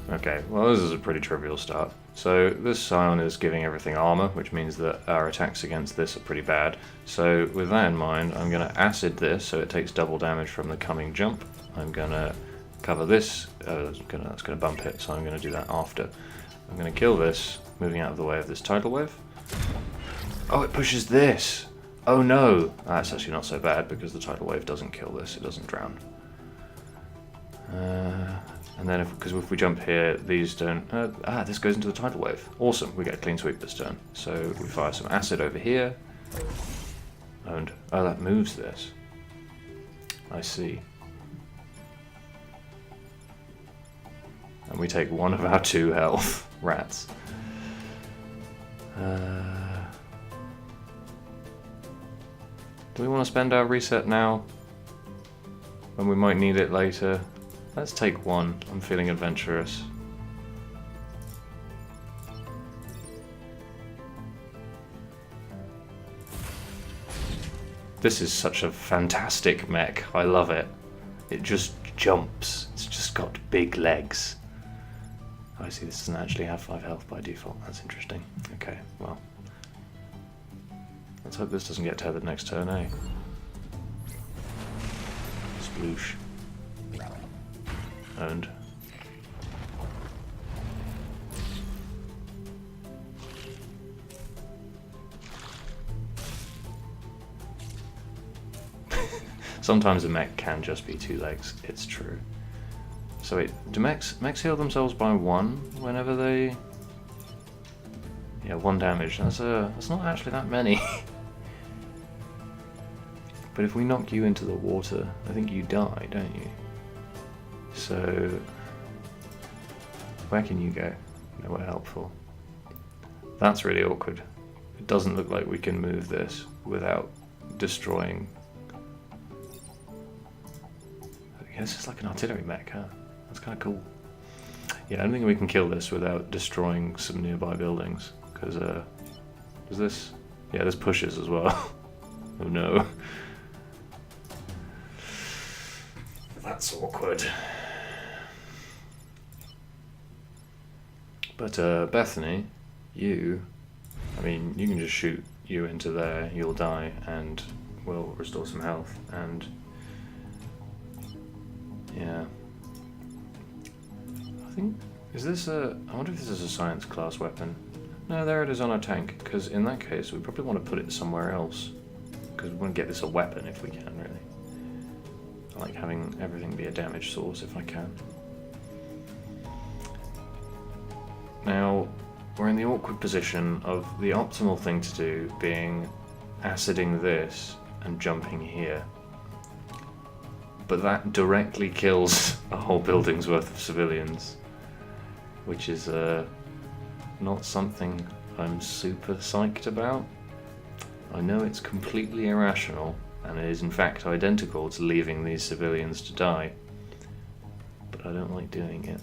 Okay, well this is a pretty trivial start. So this Scion is giving everything armor, which means that our attacks against this are pretty bad. So with that in mind, I'm going to acid this so it takes double damage from the coming jump. I'm going to cover this, that's going to bump it, so I'm going to do that after. I'm going to kill this, moving out of the way of this tidal wave. Oh, it pushes this! Oh no! That's actually not so bad because the tidal wave doesn't kill this, it doesn't drown. And then, because if we jump here, these don't... this goes into the tidal wave. Awesome, we get a clean sweep this turn. So we fire some acid over here. And, oh, that moves this. I see. And we take one of our 2 health. Rats. Do we want to spend our reset now? When we might need it later? Let's take 1. I'm feeling adventurous. This is such a fantastic mech. I love it. It just jumps. It's just got big legs. I see this doesn't actually have 5 health by default. That's interesting. Okay, well. Let's hope this doesn't get tethered next turn, eh? Sploosh. Owned. Sometimes a mech can just be 2 legs, it's true. So wait, do mechs heal themselves by 1 whenever they... Yeah, 1 damage. That's not actually that many. But if we knock you into the water, I think you die, don't you? So, where can you go? Nowhere helpful. That's really awkward. It doesn't look like we can move this without destroying... Yeah, this is like an artillery mech, huh? That's kind of cool. Yeah, I don't think we can kill this without destroying some nearby buildings. Because, does this... Yeah, this pushes as well. Oh no. That's awkward. But Bethany, you, I mean, you can just shoot you into there, you'll die, and we'll restore some health, and yeah. I think, is this a, I wonder if this is a science class weapon. No, there it is on our tank, because in that case we probably want to put it somewhere else, because we want to get this a weapon if we can, really. I like having everything be a damage source if I can. Now, we're in the awkward position of the optimal thing to do being aciding this and jumping here. But that directly kills a whole building's worth of civilians, which is not something I'm super psyched about. I know it's completely irrational, and it is in fact identical to leaving these civilians to die, but I don't like doing it.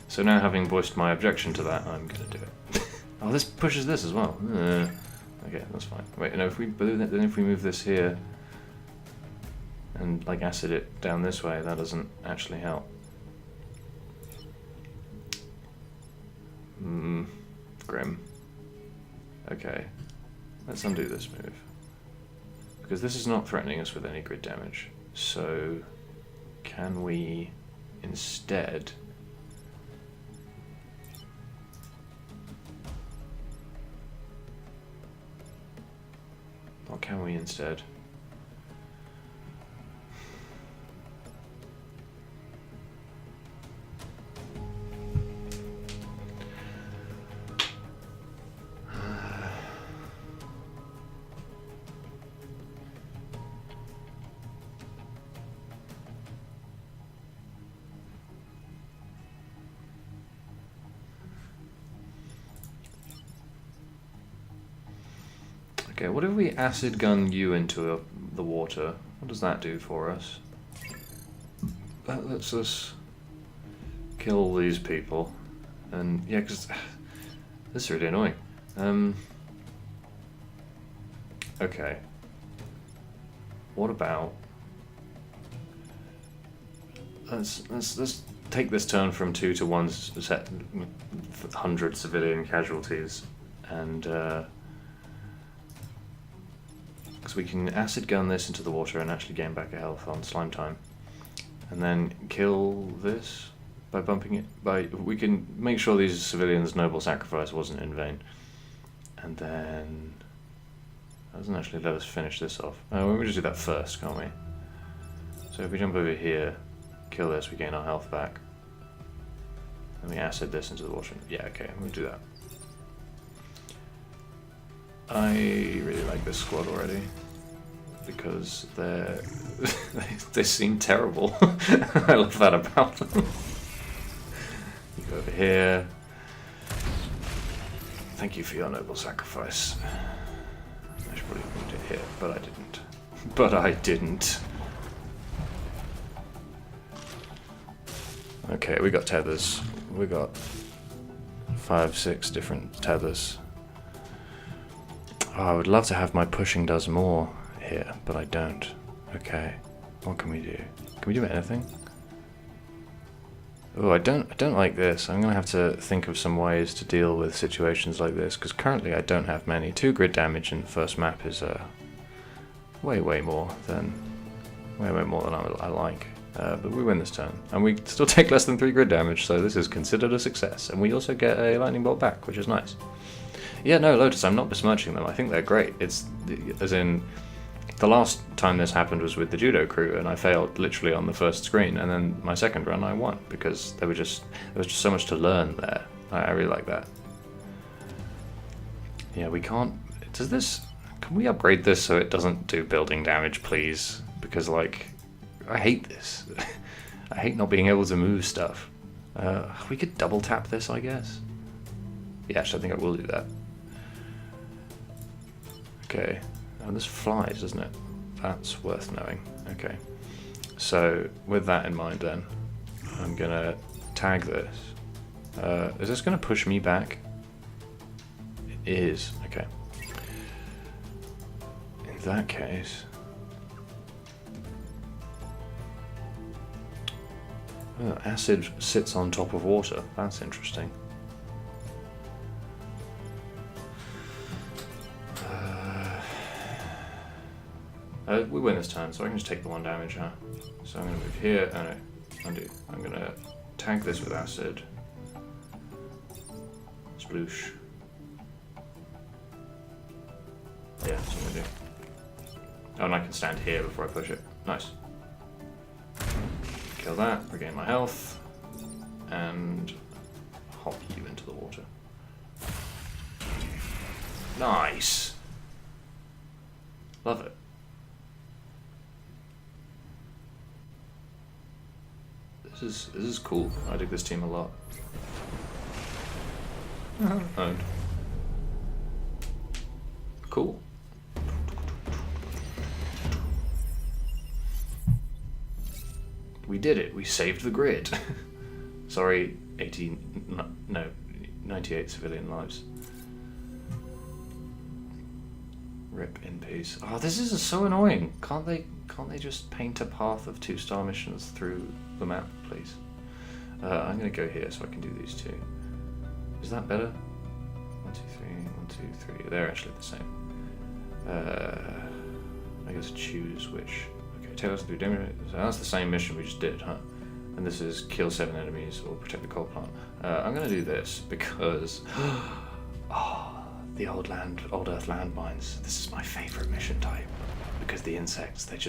So now, having voiced my objection to that, I'm going to do it. Oh, this pushes this as well. Okay, that's fine. Wait, no, if we move this here and like acid it down this way, that doesn't actually help. Grim. Okay, let's undo this move, because this is not threatening us with any grid damage. So, can we instead... What can we instead? Okay, what if we acid gun you into the water? What does that do for us? That lets us kill all these people. And yeah, because this is really annoying. Okay. What about... Let's take this turn from 2 to 1 set 100 civilian casualties, and because we can acid gun this into the water and actually gain back a health on slime time, and then kill this by bumping it. We can make sure these civilians' noble sacrifice wasn't in vain, and then that doesn't actually let us finish this off. Oh, we just do that first, can't we? So if we jump over here, kill this, we gain our health back. Then we acid this into the water. Yeah, okay, we'll do that. I really like this squad already, because they seem terrible. I love that about them. You go over here. Thank you for your noble sacrifice. I should probably put it here, but I didn't. But I didn't. Okay, we got tethers. We got 5, 6 different tethers. Oh, I would love to have my pushing does more here, but I don't. Okay, what can we do? Can we do anything? Oh, I don't like this. I'm gonna have to think of some ways to deal with situations like this, because currently I don't have many. 2 grid damage in the first map is way more than I like. But we win this turn, and we still take less than 3 grid damage, so this is considered a success. And we also get a lightning bolt back, which is nice. Yeah, no, Lotus, I'm not besmirching them. I think they're great. It's as in, the last time this happened was with the judo crew, and I failed literally on the first screen, and then my second run I won because there was just so much to learn there. I really like that. Yeah, we can't. Can we upgrade this so it doesn't do building damage, please? Because like, I hate this. I hate not being able to move stuff. We could double tap this, I guess. Yeah, actually, I think I will do that. Okay. Oh, this flies, doesn't it? That's worth knowing. Okay. So, with that in mind then, I'm gonna tag this. Is this gonna push me back? It is. Okay. In that case... Oh, acid sits on top of water. That's interesting. We win this turn, so I can just take the 1 damage, huh? So I'm going to move here. Oh no, undo. I'm going to tag this with acid. Sploosh. Yeah, that's what I'm going to do. Oh, and I can stand here before I push it. Nice. Kill that, regain my health, and hop you into the water. Nice! Love it. This is cool. I dig this team a lot. Owned. Cool. We did it. We saved the grid. Sorry, 98 civilian lives. Rip in peace. Oh, this is so annoying. Can't they just paint a path of 2-star missions through the map, please? I'm gonna go here so I can do these 2. Is that better? 1, 2, 3, 1, 2, 3. They're actually the same. I guess choose which. Okay, take us through damage. So that's the same mission we just did, huh? And this is kill 7 enemies or protect the coal plant. I'm gonna do this because the old Earth landmines. This is my favorite mission type because the insects, they're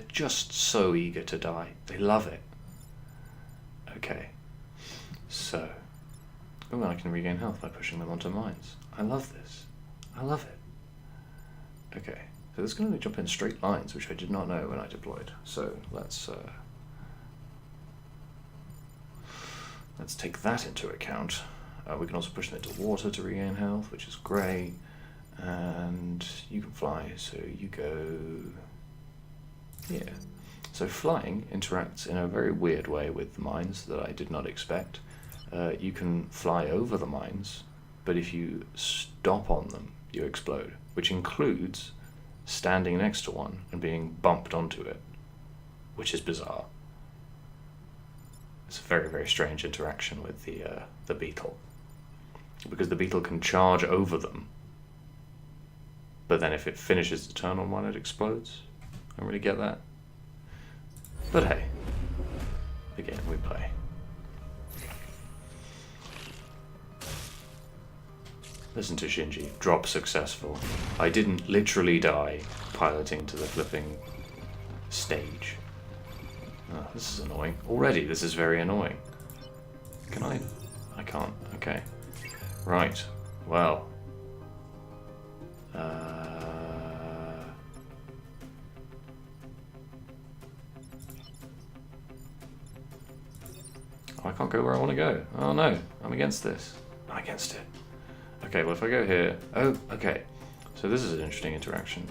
just so eager to die. They love it. Okay, so I can regain health by pushing them onto mines. I love this. I love it. Okay, so this is going to jump in straight lines, which I did not know when I deployed. So let's take that into account. We can also push them into water to regain health, which is great. And you can fly, so you go here. So flying interacts in a very weird way with the mines that I did not expect. You can fly over the mines, but if you stop on them, you explode, which includes standing next to one and being bumped onto it, which is bizarre. It's a very, very strange interaction with the beetle, because the beetle can charge over them, but then if it finishes the turn on one, it explodes. I don't really get that. But hey, the game we play. Listen to Shinji. Drop successful. I didn't literally die piloting to the flipping stage. Oh, this is annoying. Already, this is very annoying. Can I? I can't. Okay. Right. Well. Oh, I can't go where I want to go. Oh no, I'm against this. I'm against it. Okay, well if I go here... Oh, okay. So this is an interesting interaction.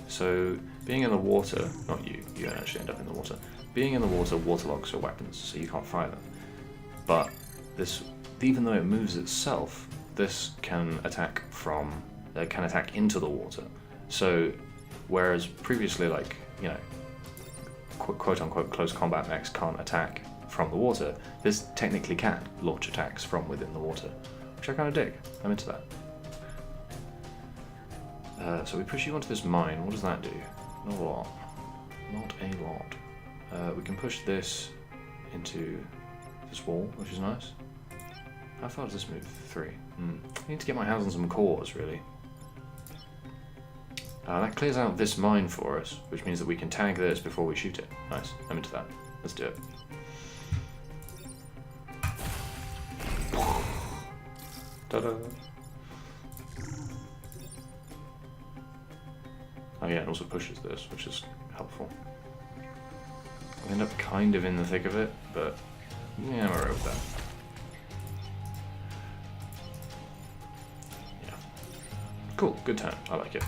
So, being in the water... Not you, you don't actually end up in the water. Being in the water waterlogs your weapons, so you can't fire them. But this, even though it moves itself, this can attack from... can attack into the water. So, whereas previously, like, you know, quote-unquote close combat mechs can't attack from the water, this technically can launch attacks from within the water. Which I kind of dig. I'm into that. So we push you onto this mine. What does that do? Not a lot. Not a lot. We can push this into this wall, which is nice. How far does this move? 3. I need to get my hands on some cores, really. That clears out this mine for us, which means that we can tag this before we shoot it. Nice. I'm into that. Let's do it. Ta-da. Oh yeah, it also pushes this, which is helpful. We end up kind of in the thick of it, but yeah, I'm alright with that. Yeah. Cool, good turn. I like it.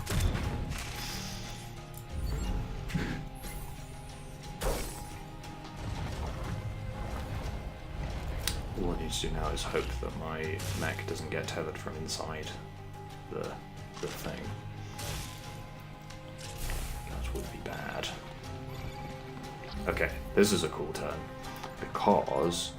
All I need to do now is hope that my mech doesn't get tethered from inside the thing. That would be bad. Okay, this is a cool turn, because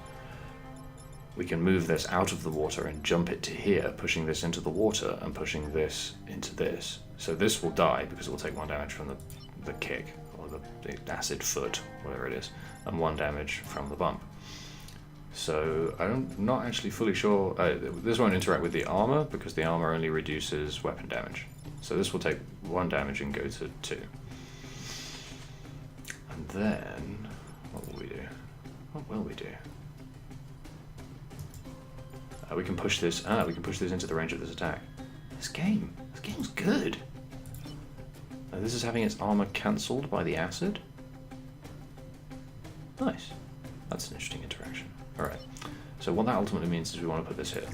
we can move this out of the water and jump it to here, pushing this into the water and pushing this into this. So this will die because it will take 1 damage from the kick, or the acid foot, whatever it is, and 1 damage from the bump. So I'm not actually fully sure. This won't interact with the armor because the armor only reduces weapon damage. So this will take 1 damage and go to 2. And then, what will we do? What will we do? We can push this. We can push this into the range of this attack. This game's good. This is having its armor cancelled by the acid. Nice. That's an interesting interaction. Alright, so what that ultimately means is we want to put this here.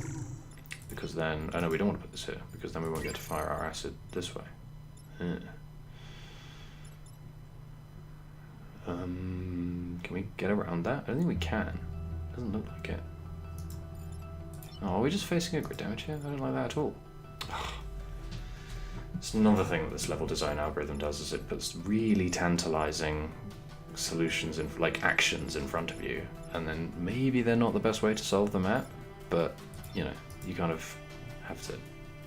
Because then... Oh no, we don't want to put this here, because then we won't get to fire our acid this way. Can we get around that? I don't think we can. Doesn't look like it. Oh, are we just facing a crit damage here? I don't like that at all. It's another thing that this level design algorithm does, is it puts really tantalizing solutions in, like actions in front of you, and then maybe they're not the best way to solve the map, but you know, you kind of have to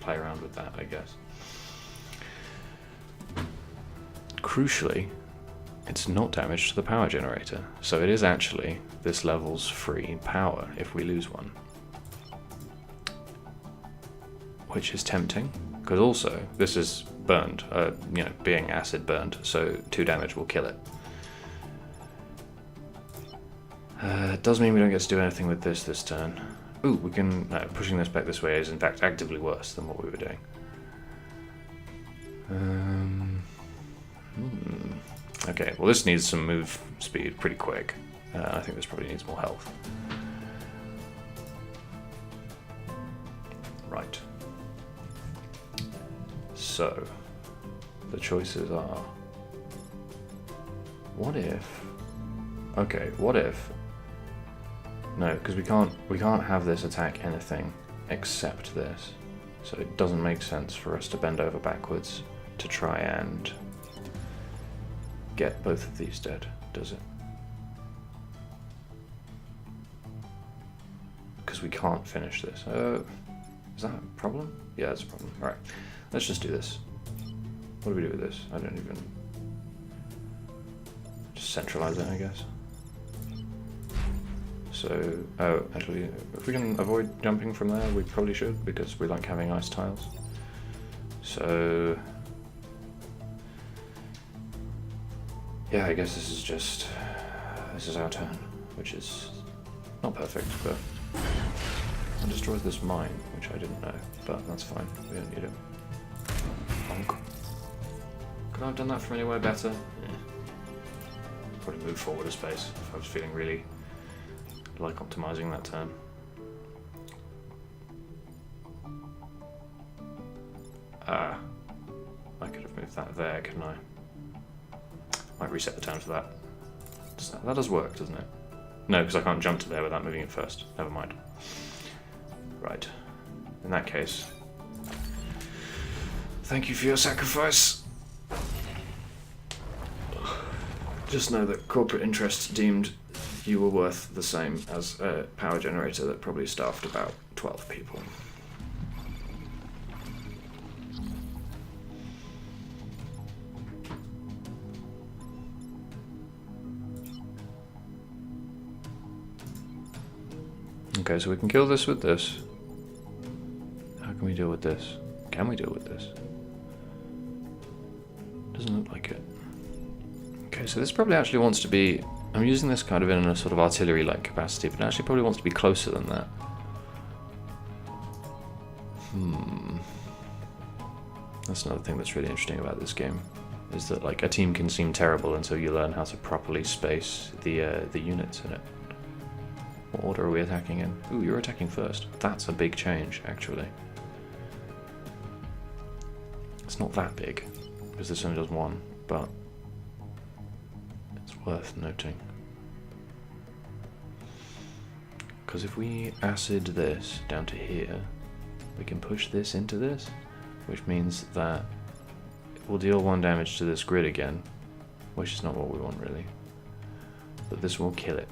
play around with that, I guess. Crucially, it's not damage to the power generator, so it is actually this level's free power if we lose one, which is tempting, because also this is burned, you know, being acid burned, so 2 damage will kill it. It does mean we don't get to do anything with this turn. Ooh, we can... No, pushing this back this way is in fact actively worse than what we were doing. Okay, well this needs some move speed pretty quick. I think this probably needs more health. Right. So, the choices are... What if Okay, what if... No, because we can't have this attack anything except this. So it doesn't make sense for us to bend over backwards to try and get both of these dead, does it? Because we can't finish this. Is that a problem? Yeah, that's a problem. Alright, let's just do this. What do we do with this? I don't even... Just centralize it, I guess. So, oh, actually, if we can avoid jumping from there, we probably should, because we like having ice tiles. So... Yeah, I guess this is our turn, which is not perfect, but it destroys this mine, which I didn't know, but that's fine, we don't need it. Bonk. Could I have done that from anywhere better? Yeah. Probably move forward a space if I was feeling really like optimizing that turn. Ah, I could have moved that there, couldn't I? Might reset the turn for that. That does work, doesn't it? No, because I can't jump to there without moving it first. Never mind. Right. In that case, thank you for your sacrifice. Just know that corporate interests deemed you were worth the same as a power generator that probably staffed about 12 people. Okay, so we can kill this with this. How can we deal with this? Can we deal with this? Doesn't look like it. Okay, so this probably actually wants to be... I'm using this kind of in a sort of artillery-like capacity, but it actually probably wants to be closer than that. That's another thing that's really interesting about this game, is that like a team can seem terrible until you learn how to properly space the units in it. What order are we attacking in? Ooh, you're attacking first. That's a big change, actually. It's not that big, because this only does one, but it's worth noting. Because if we acid this down to here, we can push this into this, which means that it will deal 1 damage to this grid again, which is not what we want really. But this will kill it.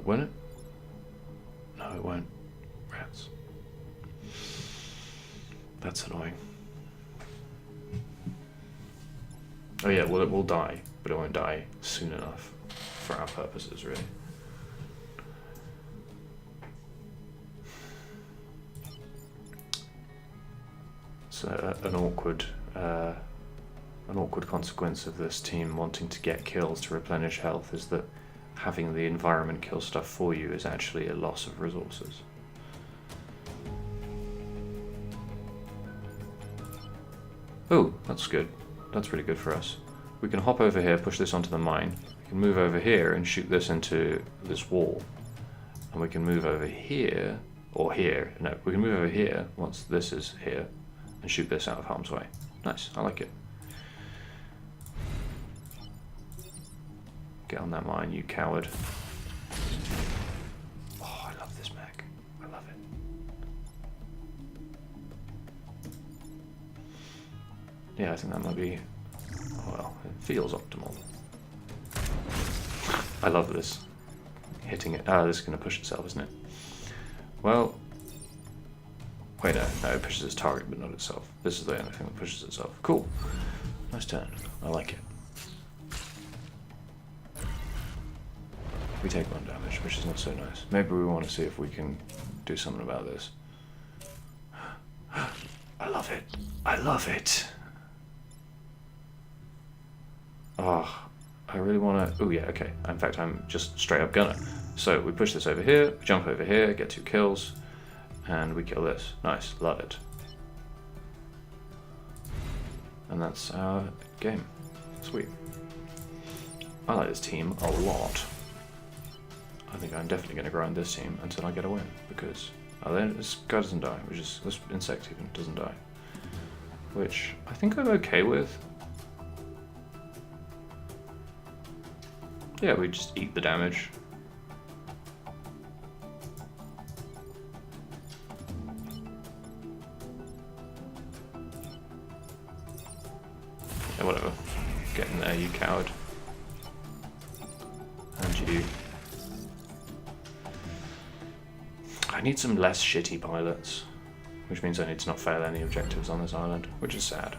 Won't it? No, it won't. Rats. That's annoying. Oh yeah, well it will die, but it won't die soon enough for our purposes, really. So an awkward consequence of this team wanting to get kills to replenish health is that having the environment kill stuff for you is actually a loss of resources. Oh, that's good. That's really good for us. We can hop over here, push this onto the mine. We can move over here and shoot this into this wall. And we can move over here, or here. No, we can move over here once this is here and shoot this out of harm's way. Nice, I like it. Get on that mine, you coward. Oh, I love this mech. I love it. Yeah, I think that might be... well, it feels optimal. I love this. Hitting it. Ah, this is going to push itself, isn't it? Well... wait, no, it pushes its target, but not itself. This is the only thing that pushes itself. Cool. Nice turn. I like it. We take 1 damage, which is not so nice. Maybe we want to see if we can do something about this. I love it. I love it. Oh, I really want to... oh yeah, okay. In fact, I'm just straight up gonna. So we push this over here, we jump over here, get 2 kills, and we kill this. Nice, love it. And that's our game. Sweet. I like this team a lot. I think I'm definitely going to grind this team until I get a win, because then this guy doesn't die, which is, this insect even doesn't die, which I think I'm okay with. Yeah, we just eat the damage. Yeah, whatever. Get in there, you coward. And you. I need some less shitty pilots, which means I need to not fail any objectives on this island, which is sad,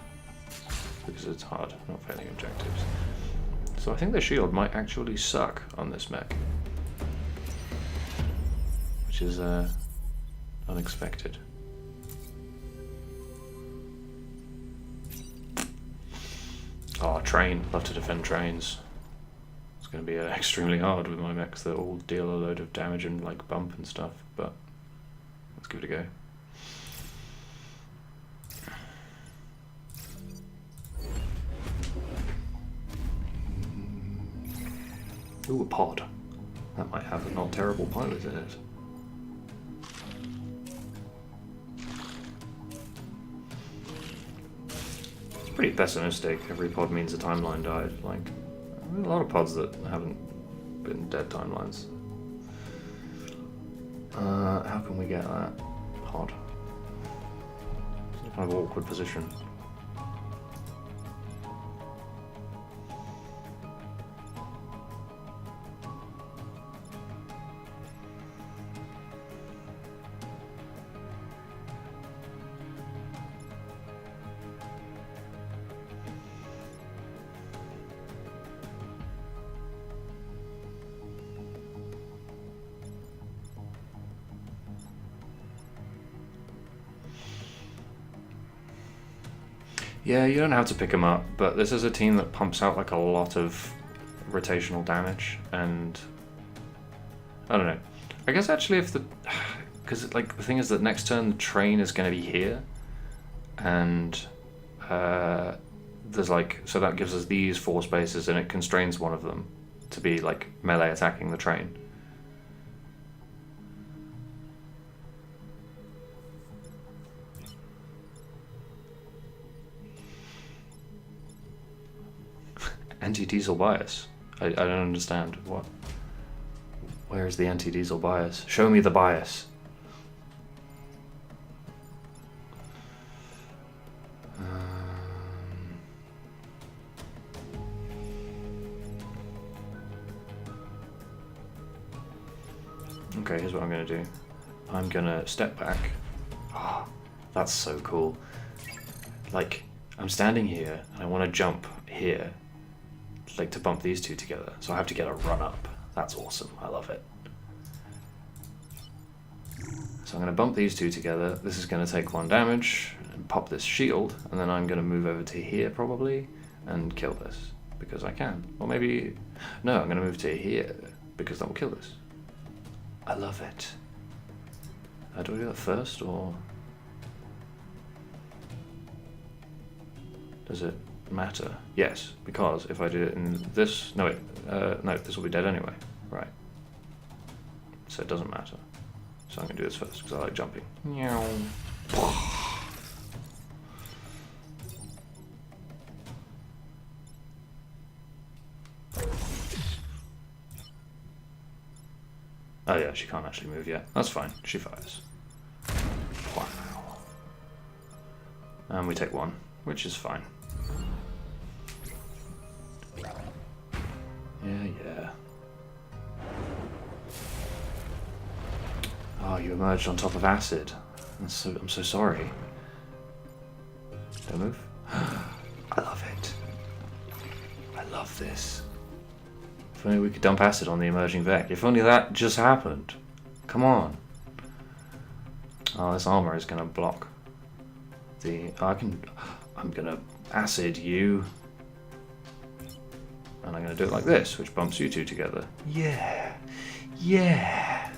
because it's hard not failing objectives. So I think the shield might actually suck on this mech, which is unexpected. Oh, train. Love to defend trains. It's going to be extremely hard with my mechs that all deal a load of damage and like bump and stuff, but let's give it a go. Ooh, a pod. That might have a not terrible pilot in it. It's pretty pessimistic. Every pod means a timeline died. Like, a lot of pods that haven't been dead timelines. How can we get that pod? It's a kind of awkward position. Yeah, you don't have to pick them up, but this is a team that pumps out like a lot of rotational damage, and I don't know. I guess actually if the, because like the thing is that next turn the train is going to be here, and there's like, so that gives us these 4 spaces, and it constrains one of them to be like melee attacking the train. Anti-diesel bias. I don't understand. What? Where is the anti-diesel bias? Show me the bias. Okay, here's what I'm going to do. I'm going to step back. Oh, that's so cool. Like, I'm standing here, and I want to jump here, like to bump these two together. So I have to get a run up. That's awesome. I love it. So I'm going to bump these two together. This is going to take 1 damage and pop this shield, and then I'm going to move over to here probably and kill this because I can. Or maybe, no, I'm going to move to here because that will kill this. I love it. Do I do that first or does it matter? Yes, because if I do it in this, no wait, no, this will be dead anyway, right? So it doesn't matter. So I'm gonna do this first because I like jumping. Meow. Oh yeah, she can't actually move yet. That's fine. She fires. Wow. And we take 1, which is fine. Yeah. Oh, you emerged on top of acid. I'm so sorry. Don't move. I love it. I love this. If only we could dump acid on the emerging Vec. If only that just happened. Come on. Oh, this armor is gonna block the. I'm gonna acid you. And I'm going to do it like this, which bumps you two together. Yeah! Yeah!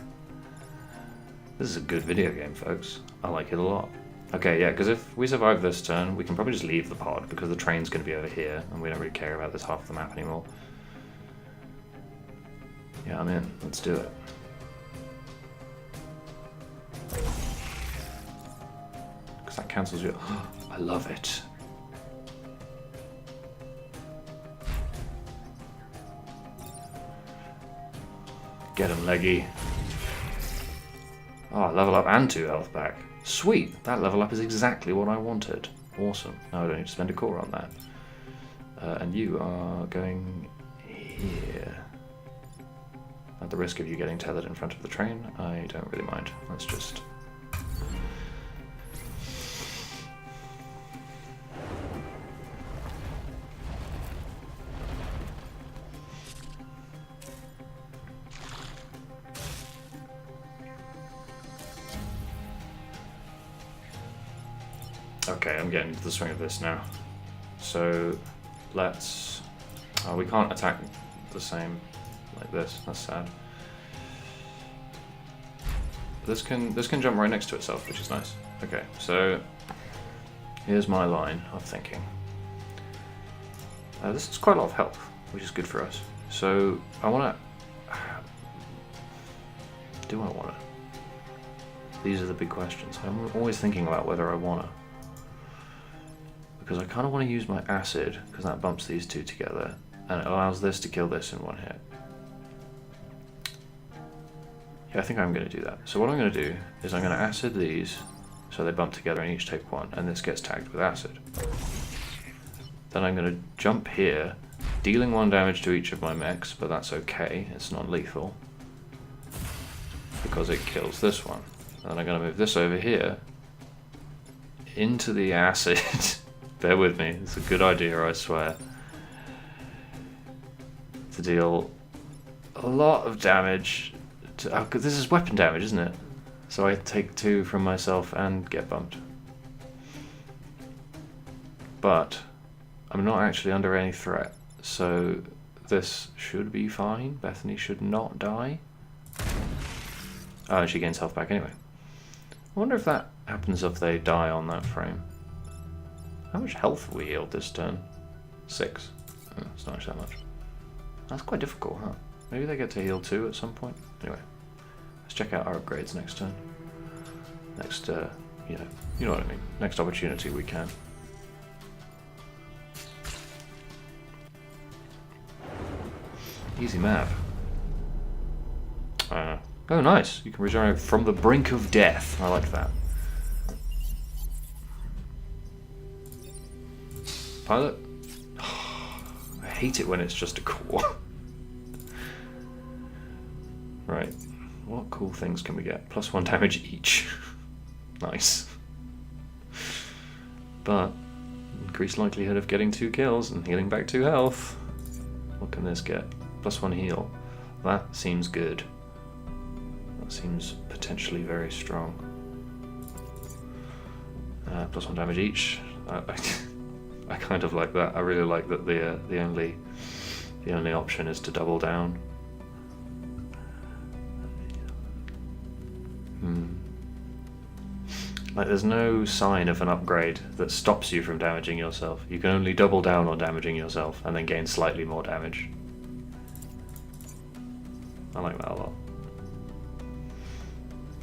This is a good video game, folks. I like it a lot. Okay, yeah, because if we survive this turn, we can probably just leave the pod, because the train's going to be over here, and we don't really care about this half of the map anymore. Yeah, I'm in. Let's do it. Because that cancels you. I love it. Get him, leggy. Oh, level up and 2 health back. Sweet! That level up is exactly what I wanted. Awesome. Now I don't need to spend a core on that. And you are going here. At the risk of you getting tethered in front of the train, I don't really mind. Let's just... Okay, I'm getting into the swing of this now. So let's... we can't attack the same like this. That's sad. This can jump right next to itself, which is nice. Okay, so here's my line of thinking. This is quite a lot of health, which is good for us. So I want to... Do I want to? These are the big questions. I'm always thinking about whether I want to. Because I kind of want to use my acid, because that bumps these two together, and it allows this to kill this in one hit. Yeah, I think I'm going to do that. So what I'm going to do is I'm going to acid these, so they bump together and each take 1, and this gets tagged with acid. Then I'm going to jump here, dealing 1 damage to each of my mechs, but that's okay, it's non-lethal, because it kills this one. And then I'm going to move this over here, into the acid. Bear with me, it's a good idea, I swear. To deal a lot of damage. This is weapon damage, isn't it? So I take 2 from myself and get bumped. But I'm not actually under any threat, so this should be fine. Bethany should not die. Oh, and she gains health back anyway. I wonder if that happens if they die on that frame. How much health have we healed this turn? 6. Oh, it's not actually that much. That's quite difficult, huh? Maybe they get to heal 2 at some point. Anyway, let's check out our upgrades next turn. Next, you know what I mean. Next opportunity we can. Easy map. Oh, nice. You can regenerate from the brink of death. I like that. Pilot? Oh, I hate it when it's just a core. Right. What cool things can we get? +1 damage each. Nice. But increased likelihood of getting 2 kills and healing back 2 health. What can this get? +1 heal. That seems good. That seems potentially very strong. +1 damage each. I kind of like that. I really like that the only option is to double down. Like there's no sign of an upgrade that stops you from damaging yourself. You can only double down on damaging yourself and then gain slightly more damage. I like that a lot.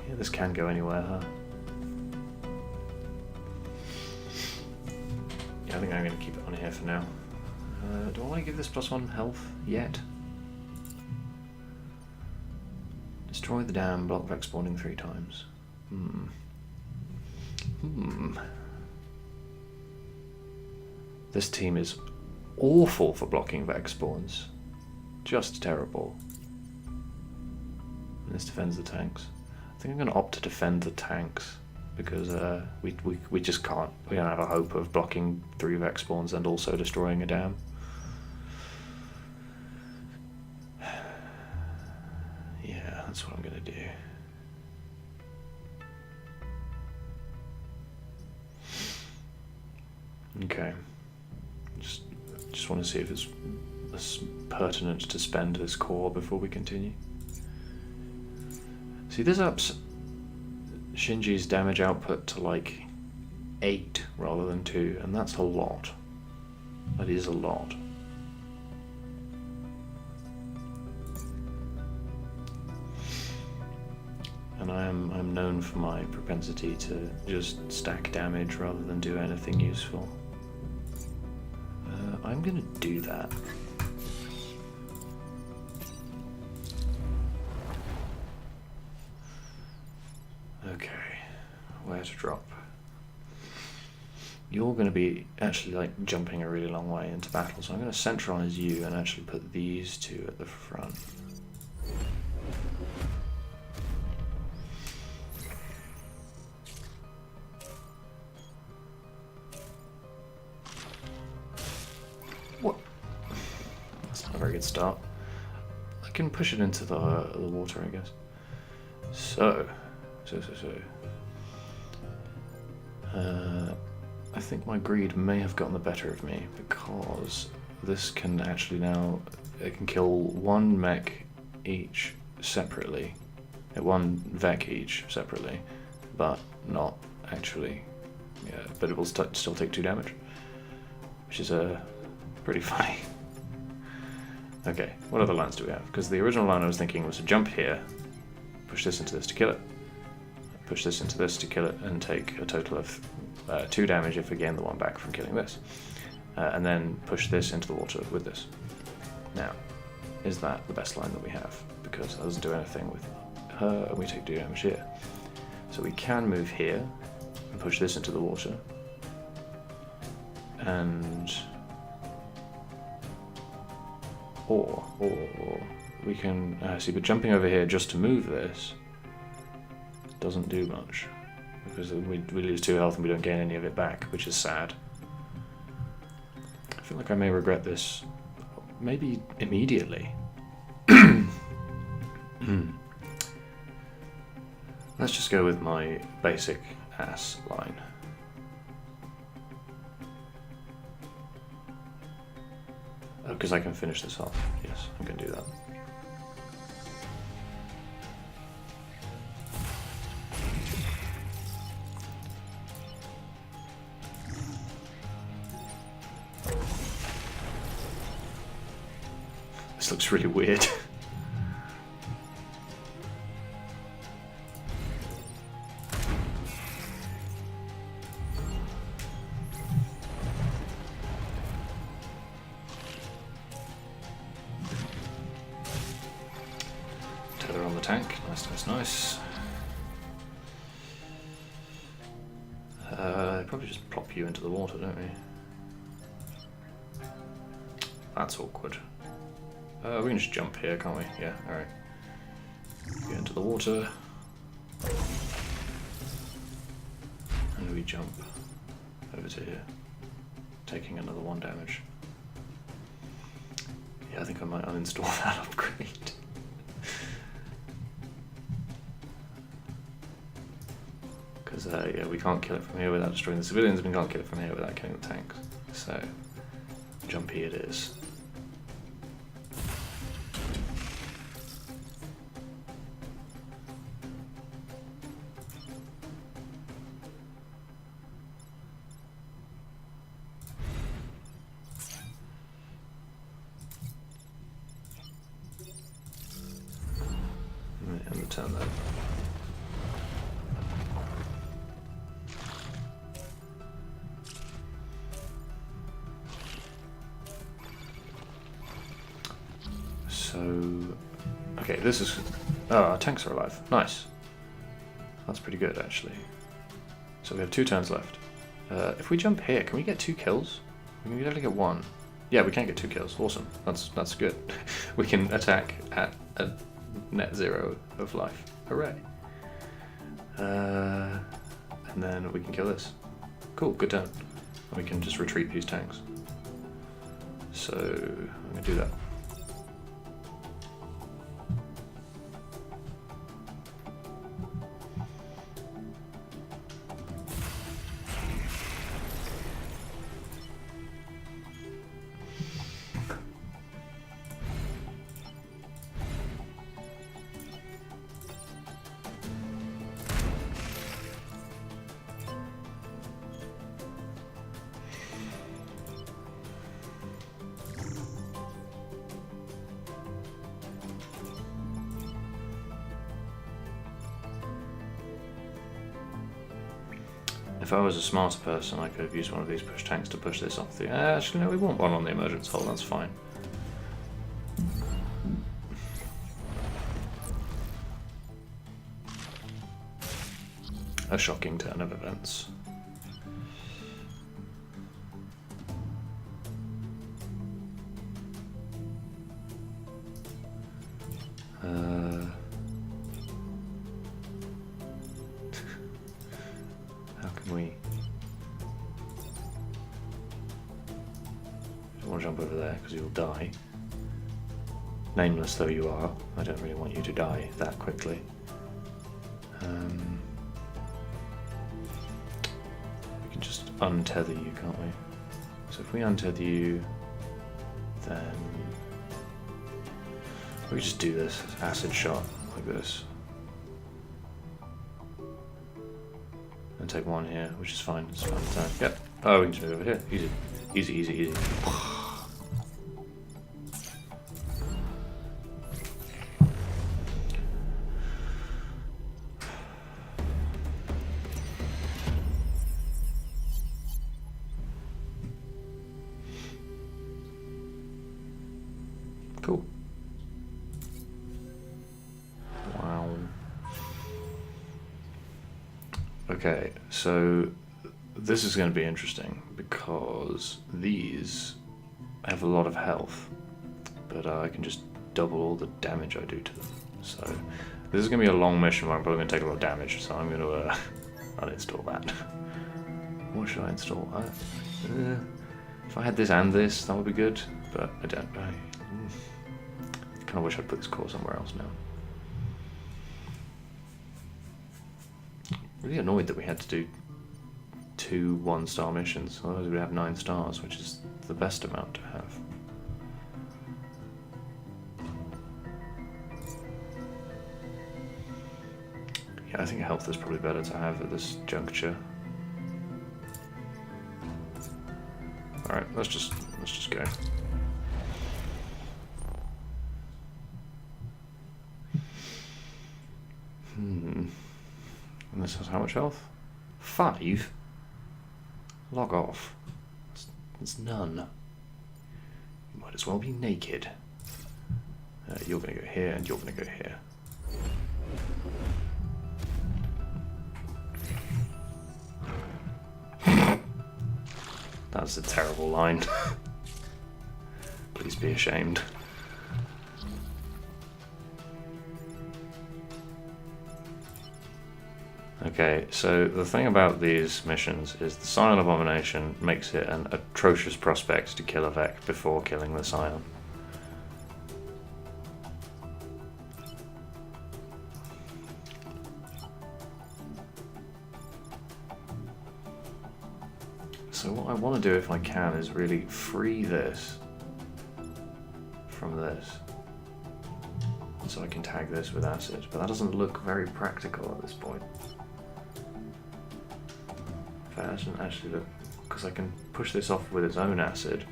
Yeah, this can go anywhere, huh? I think I'm going to keep it on here for now. Do I want to give this +1 health yet? Destroy the dam, block Vex spawning 3 times. This team is awful for blocking Vex spawns. Just terrible. And this defends the tanks. I think I'm going to opt to defend the tanks. Because we just can't. We don't have a hope of blocking 3 Vex spawns and also destroying a dam. Yeah, that's what I'm gonna do. Okay. Just want to see if it's pertinent to spend this core before we continue. See, this ups Shinji's damage output to like 8 rather than 2, and that's a lot. That is a lot. And I'm known for my propensity to just stack damage rather than do anything useful. I'm gonna do that. Okay, where to drop? You're going to be actually like jumping a really long way into battle, so I'm going to centralize you and actually put these two at the front. What? That's not a very good start. I can push it into the water, I guess. So. I think my greed may have gotten the better of me because this can actually now, it can kill one mech each separately, one Vec each separately, but not actually, yeah, but it will still take 2 damage, which is pretty funny. Okay, what other lines do we have? Because the original line I was thinking was to jump here, push this into this to kill it, push this into this to kill it, and take a total of 2 damage if we gain the 1 back from killing this. And then push this into the water with this. Now, is that the best line that we have? Because that doesn't do anything with her, and we take 2 damage here. So we can move here, and push this into the water. And... Or we can... see, but jumping over here just to move this doesn't do much. Because we lose 2 health and we don't gain any of it back, which is sad. I feel like I may regret this, maybe immediately. Let's just go with my basic ass line. Oh, because I can finish this off. Yes, I'm going to do that. This looks really weird. Tether on the tank. Nice. Probably just plop you into the water, don't we? That's awkward. We can just jump here, can't we? Yeah, alright. Get into the water. And we jump over to here, taking another 1 damage. Yeah, I think I might uninstall that upgrade. Because, yeah, we can't kill it from here without destroying the civilians, and we can't kill it from here without killing the tanks. So, jumpy it is. And return that. So, okay, this is... Oh, our tanks are alive. Nice. That's pretty good, actually. So we have 2 turns left. If we jump here, can we get 2 kills? We can only get 1. Yeah, we can get 2 kills. Awesome. That's good. We can attack at a net 0 of life. Hooray. And then we can kill this. Cool, good turn. And we can just retreat these tanks. So, I'm going to do that. If I was a smarter person, I could have used one of these push tanks to push this off the... Actually, no, we want one on the emergence hull, that's fine. a shocking turn of events. How can we... I don't want to jump over there because you'll die. Nameless though you are, I don't really want you to die that quickly. We can just untether you, can't we? So if we untether you, then we just do this acid shot like this. And take one here, which is fine, it's fine time. Yep. Oh, we can just move over here. Easy. Easy, easy, easy. Cool. Wow. Okay, so this is going to be interesting because these have a lot of health, but I can just double all the damage I do to them. So this is going to be a long mission where I'm probably going to take a lot of damage, so I'm going to uninstall that. What should I install? If I had this and this, that would be good, but I don't. I kind of wish I'd put this core somewhere else now. Really annoyed that we had to do 2 1-star missions, otherwise we'd have 9 stars, which is the best amount to have. Yeah, I think health is probably better to have at this juncture. Alright, let's just go. And this has how much health? 5? Log off. It's none. You might as well be naked. You're going to go here, and you're going to go here. That's a terrible line. Please be ashamed. Okay, so the thing about these missions is the Scion Abomination makes it an atrocious prospect to kill a Vec before killing the Scion. So what I want to do if I can is really free this from this. So I can tag this with acid, but that doesn't look very practical at this point. That doesn't actually look, because I can push this off with its own acid,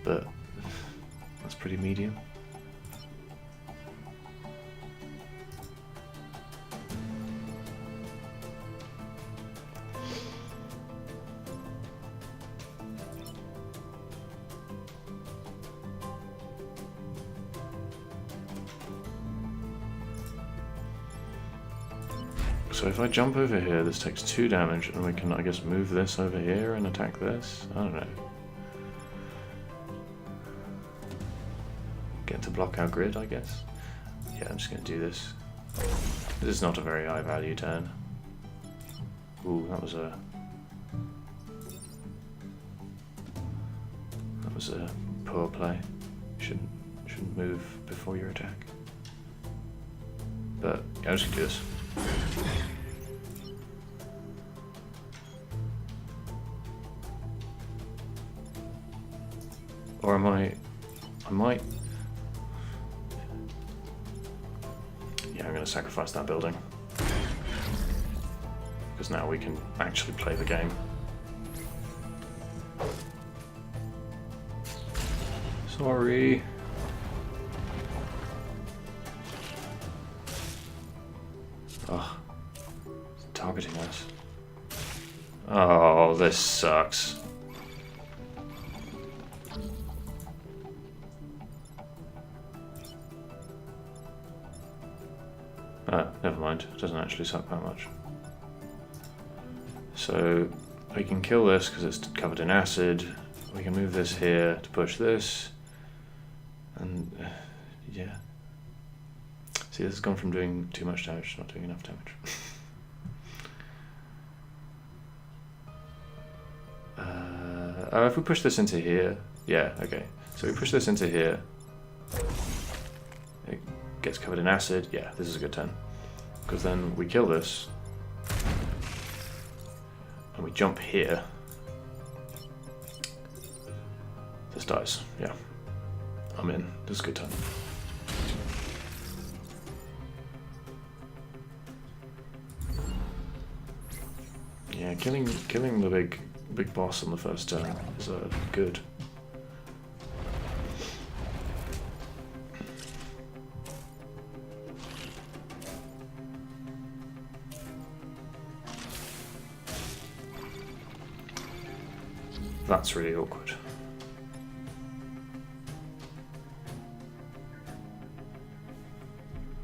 but that's pretty medium. So if I jump over here, this takes 2 damage, and we can, I guess, move this over here and attack this? I don't know. Get to block our grid, I guess? Yeah, I'm just going to do this. This is not a very high value turn. Ooh, that was a poor play. Shouldn't move before your attack. But yeah, I'm just going to do this. Or I might... Yeah, I'm going to sacrifice that building. Because now we can actually play the game. Sorry. Ugh. It's targeting us. Oh, this sucks. Never mind. It doesn't actually suck that much. So we can kill this because it's covered in acid. We can move this here to push this. And yeah. See, this has gone from doing too much damage to not doing enough damage. If we push this into here, yeah, okay. So we push this into here. It gets covered in acid. Yeah, this is a good turn. Because then we kill this. And we jump here. This dies. Yeah. I'm in. This is a good turn. Yeah, killing the big boss on the first turn is good. That's really awkward.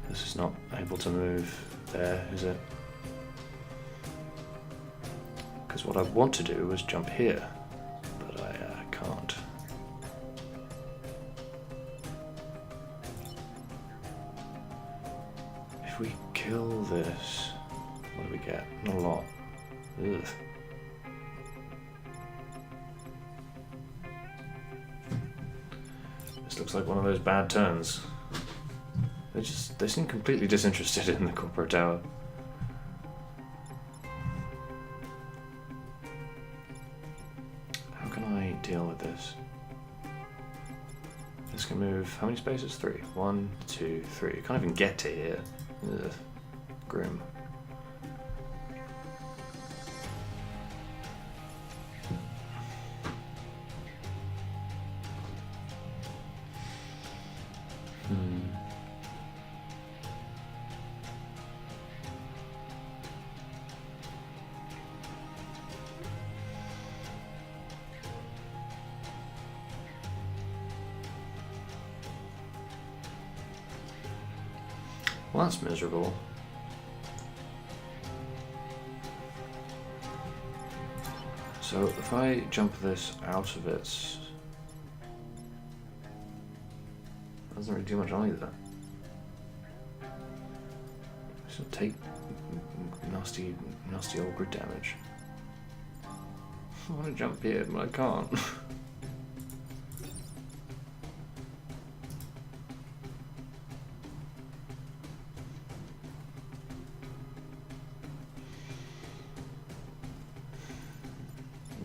This is not able to move there, is it? Because what I want to do is jump here, but I can't. If we kill this, what do we get? Not a lot. Ugh. This looks like one of those bad turns. They seem completely disinterested in the corporate tower. How can I deal with this? This can move how many spaces? 3. 1, 2, 3. I can't even get to here. Ugh. Grim. Well, that's miserable. So if I jump this out of its... That doesn't really do much either. So take nasty old grid damage. I want to jump here, but I can't.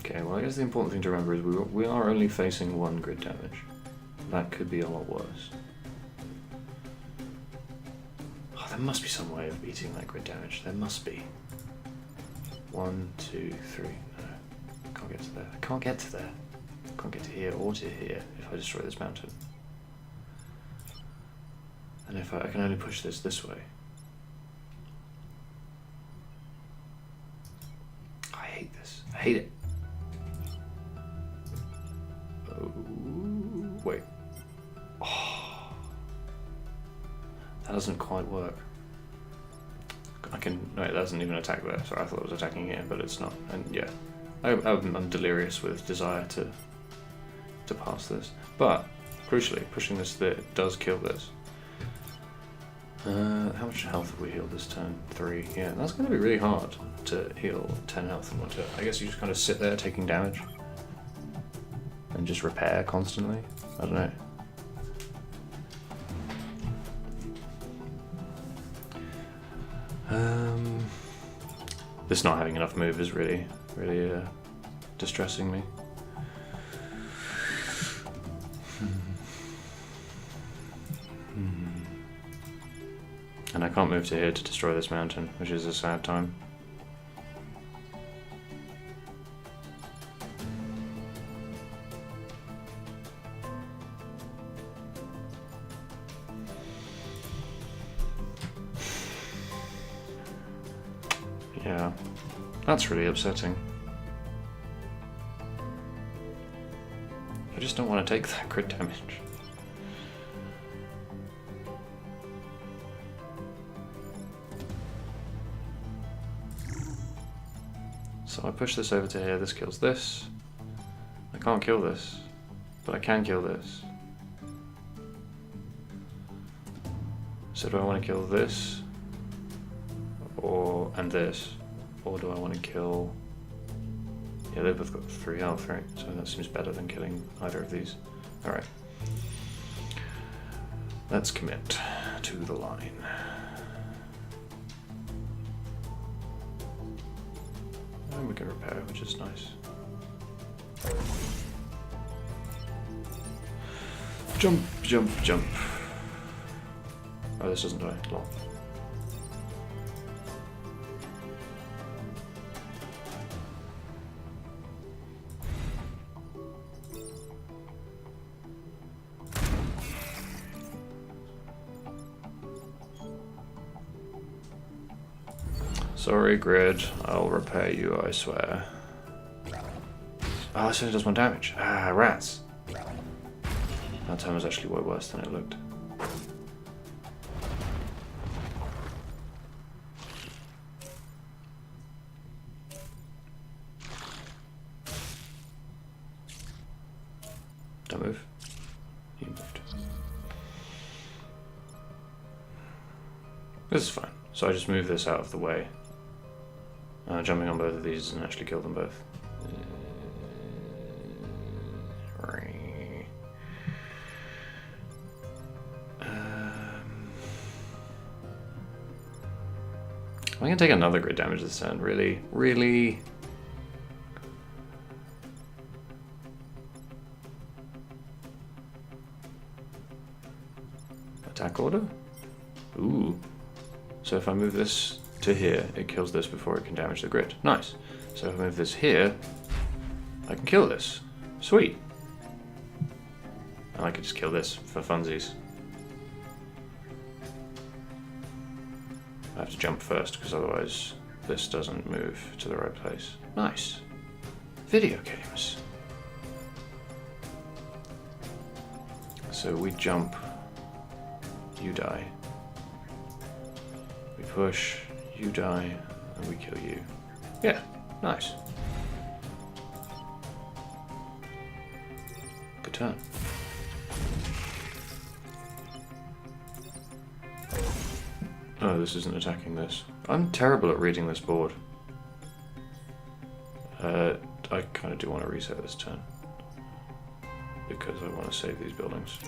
Okay, well I guess the important thing to remember is we are only facing 1 grid damage. That could be a lot worse. Oh, there must be some way of beating that grid damage. There must be. 1, 2, 3. No, can't get to there. I can't get to there. I can't get to here or to here if I destroy this mountain. And if I can only push this way. I hate this. I hate it. Wait. Oh. That doesn't quite work. No, it doesn't even attack there. Sorry, I thought it was attacking here, but it's not. And yeah, I'm delirious with desire to pass this. But, crucially, pushing this there does kill this. How much health have we healed this turn? 3. Yeah, that's going to be really hard to heal 10 health in one turn. I guess you just kind of sit there taking damage. And just repair constantly? I don't know. This not having enough move is really distressing me. And I can't move to here to destroy this mountain, which is a sad time. Yeah, that's really upsetting. I just don't want to take that crit damage. So I push this over to here, this kills this. I can't kill this, but I can kill this. So do I want to kill this, and this, or do I want to kill... Yeah, they've both got 3 health, right? So that seems better than killing either of these. Alright. Let's commit to the line. And we can repair, which is nice. Jump, jump, jump. Oh, this doesn't die. Lol. Sorry, grid. I'll repair you, I swear. Oh, this only does 1 damage. Ah, rats. That time was actually way worse than it looked. Don't move. You moved. This is fine. So I just move this out of the way. Jumping on both of these and actually kill them both. I can take another grid damage this turn. Really? Really? Attack order? Ooh. So if I move this to here, it kills this before it can damage the grid. Nice. So if I move this here, I can kill this. Sweet. And I could just kill this for funsies. I have to jump first because otherwise this doesn't move to the right place. Nice. Video games. So we jump, you die. We push, you die, and we kill you. Yeah, nice. Good turn. Oh, this isn't attacking this. I'm terrible at reading this board. I kind of do want to reset this turn. Because I want to save these buildings.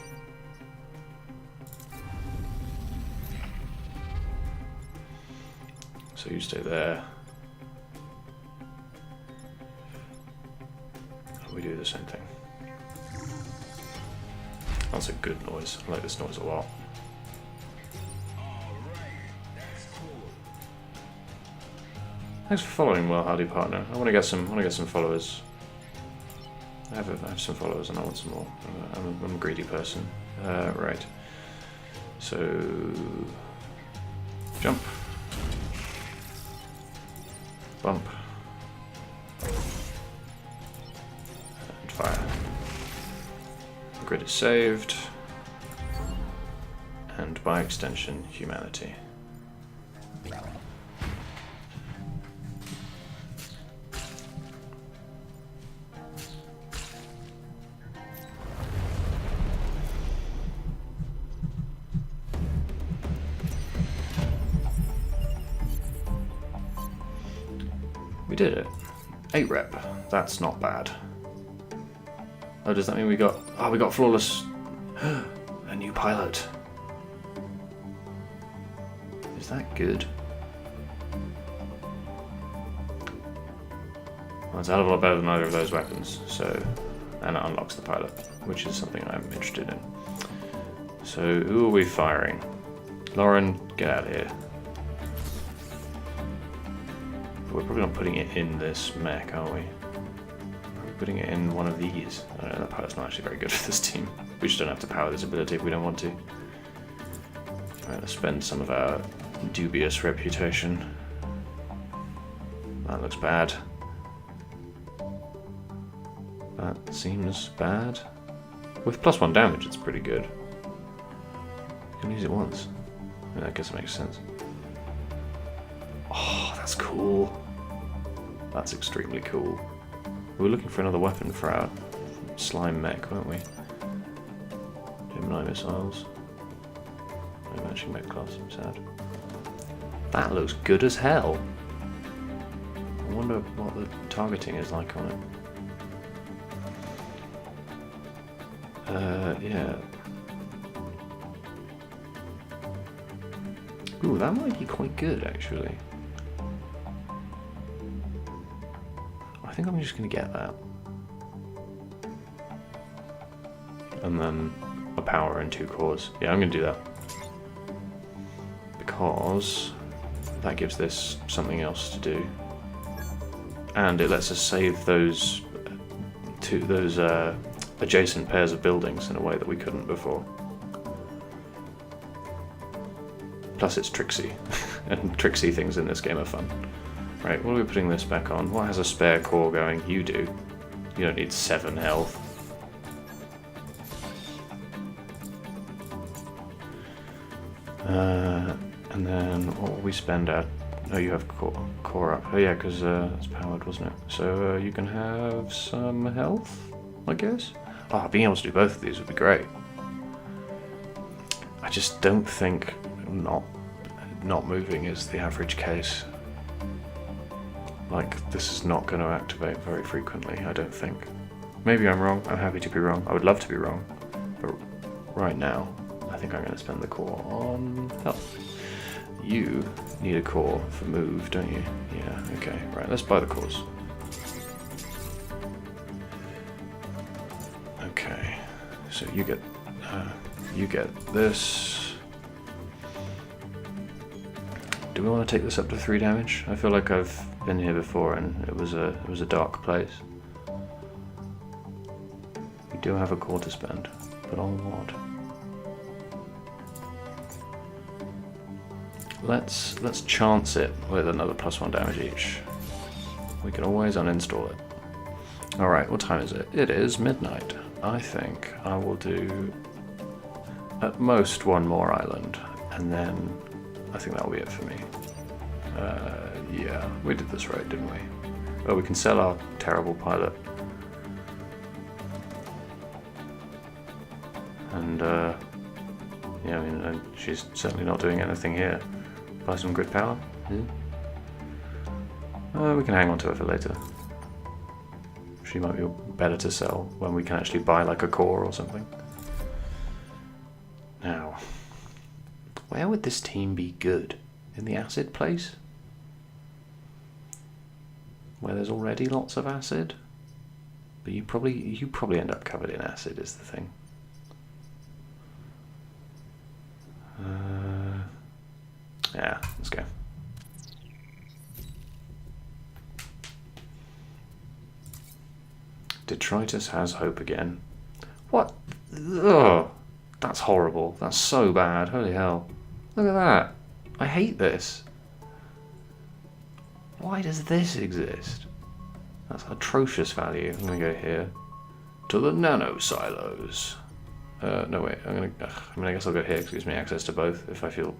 So you stay there. We do the same thing. That's a good noise. I like this noise a lot. Thanks for following, Well Hardy Partner. I want to get some followers. I have some followers and I want some more. I'm a greedy person. Right. So jump. Bump. And fire. The grid is saved. And by extension, humanity. We did it. 8 rep. That's not bad. Oh, does that mean we got... Oh, we got flawless... A new pilot. Is that good? Well, it's a hell of a lot better than either of those weapons, so... And it unlocks the pilot, which is something I'm interested in. So, who are we firing? Lauren, get out of here. We're probably not putting it in this mech, are we? We're putting it in one of these. I don't know, that pilot's not actually very good for this team. We just don't have to power this ability if we don't want to. Alright, let's spend some of our dubious reputation. That looks bad. That seems bad. With +1 damage, it's pretty good. You can use it once. I guess it makes sense. Oh, that's cool. That's extremely cool. We were looking for another weapon for our slime mech, weren't we? Gemini missiles. No matching mech class, I'm sad. That looks good as hell. I wonder what the targeting is like on it. Yeah. Ooh, that might be quite good, actually. I think I'm just going to get that. And then a power and 2 cores. Yeah, I'm going to do that. Because that gives this something else to do. And it lets us save those adjacent pairs of buildings in a way that we couldn't before. Plus it's tricksy, and tricksy things in this game are fun. Right, what are we putting this back on? What has a spare core going? You do. You don't need 7 health. And then what will we spend at? Oh, you have core up. Oh yeah, because it's powered, wasn't it? So you can have some health, I guess? Oh, being able to do both of these would be great. I just don't think not moving is the average case. Like, this is not going to activate very frequently, I don't think. Maybe I'm wrong. I'm happy to be wrong. I would love to be wrong. But right now, I think I'm going to spend the core on health. You need a core for move, don't you? Yeah, okay. Right, let's buy the cores. Okay, so you get this. Do we want to take this up to 3 damage? I feel like I've been here before and it was a dark place. We do have a core to spend, but on what? Let's chance it with another +1 damage each. We can always uninstall it. Alright, what time is it? It is midnight. I think I will do at most 1 more island, and then I think that'll be it for me. Yeah, we did this right, didn't we? Well, we can sell our terrible pilot. And, yeah, I mean, she's certainly not doing anything here. Buy some grid power? We can hang on to her for later. She might be better to sell when we can actually buy like a core or something. Now, where would this team be good? In the acid place? Where there's already lots of acid? But you probably end up covered in acid is the thing. Yeah, let's go. Detritus has hope again. What? Ugh, that's horrible. That's so bad. Holy hell. Look at that. I hate this. Why does this exist? That's atrocious value. I'm going to go here. To the nano silos. No, wait. I guess I'll go here because it gives me access to both if I feel